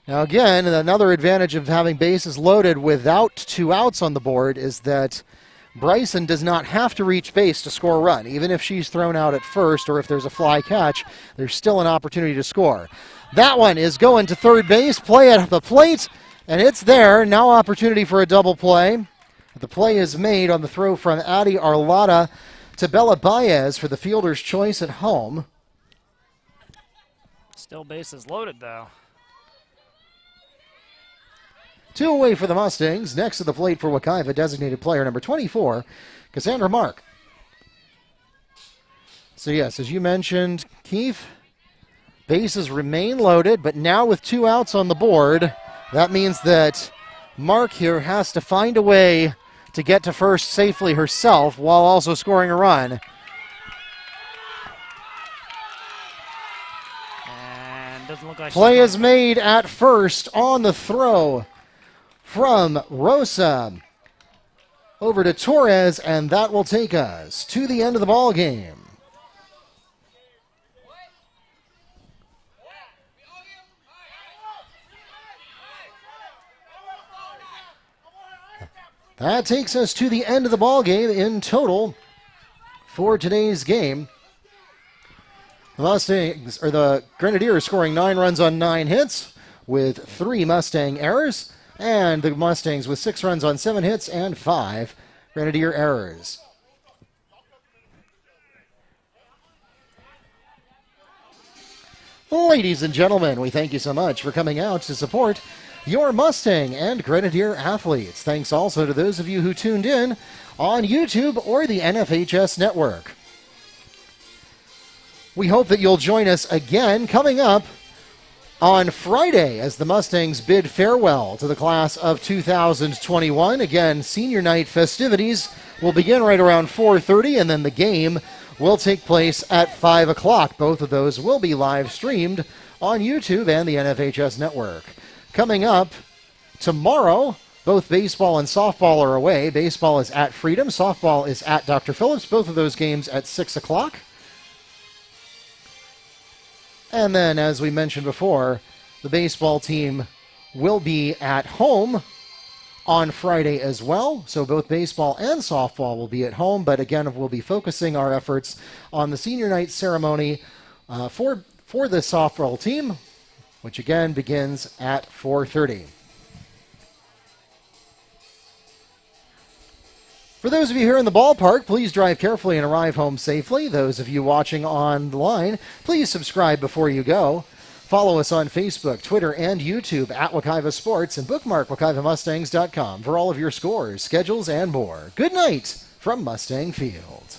Now again, another advantage of having bases loaded without 2 outs on the board is that Bryson does not have to reach base to score a run. Even if she's thrown out at first or if there's a fly catch, there's still an opportunity to score. That one is going to third base, play at the plate, and it's there. Now opportunity for a double play. The play is made on the throw from Adi Arlada to Bella Baez for the fielder's choice at home. Still bases loaded, though. 2 away for the Mustangs. Next to the plate for Wekiva, designated player number 24, Cassandra Mark. So yes, as you mentioned, Keith, bases remain loaded, but now with 2 outs on the board, that means that Mark here has to find a way to get to first safely herself while also scoring a run. And doesn't look like Play is made at first on the throw from Rosa over to Torres, and that will take us to the end of the ball game. That takes us to the end of the ball game in total for today's game. The Mustangs, or the Grenadiers, scoring 9 runs on 9 hits with 3 Mustang errors, and the Mustangs with 6 runs on 7 hits and 5 Grenadier errors. Ladies and gentlemen, we thank you so much for coming out to support your Mustang and Grenadier athletes. Thanks also to those of you who tuned in on YouTube or the NFHS network. We hope that you'll join us again coming up on Friday as the Mustangs bid farewell to the class of 2021. Again, senior night festivities will begin right around 4:30, and then the game will take place at 5 o'clock. Both of those will be live streamed on YouTube and the NFHS network. Coming up tomorrow, both baseball and softball are away. Baseball is at Freedom. Softball is at Dr. Phillips. Both of those games at 6 o'clock. And then, as we mentioned before, the baseball team will be at home on Friday as well. So both baseball and softball will be at home. But again, we'll be focusing our efforts on the senior night ceremony for the softball team, which again begins at 4:30. For those of you here in the ballpark, please drive carefully and arrive home safely. Those of you watching online, please subscribe before you go. Follow us on Facebook, Twitter, and YouTube at Wekiva Sports, and bookmark WekivaMustangs.com for all of your scores, schedules, and more. Good night from Mustang Field.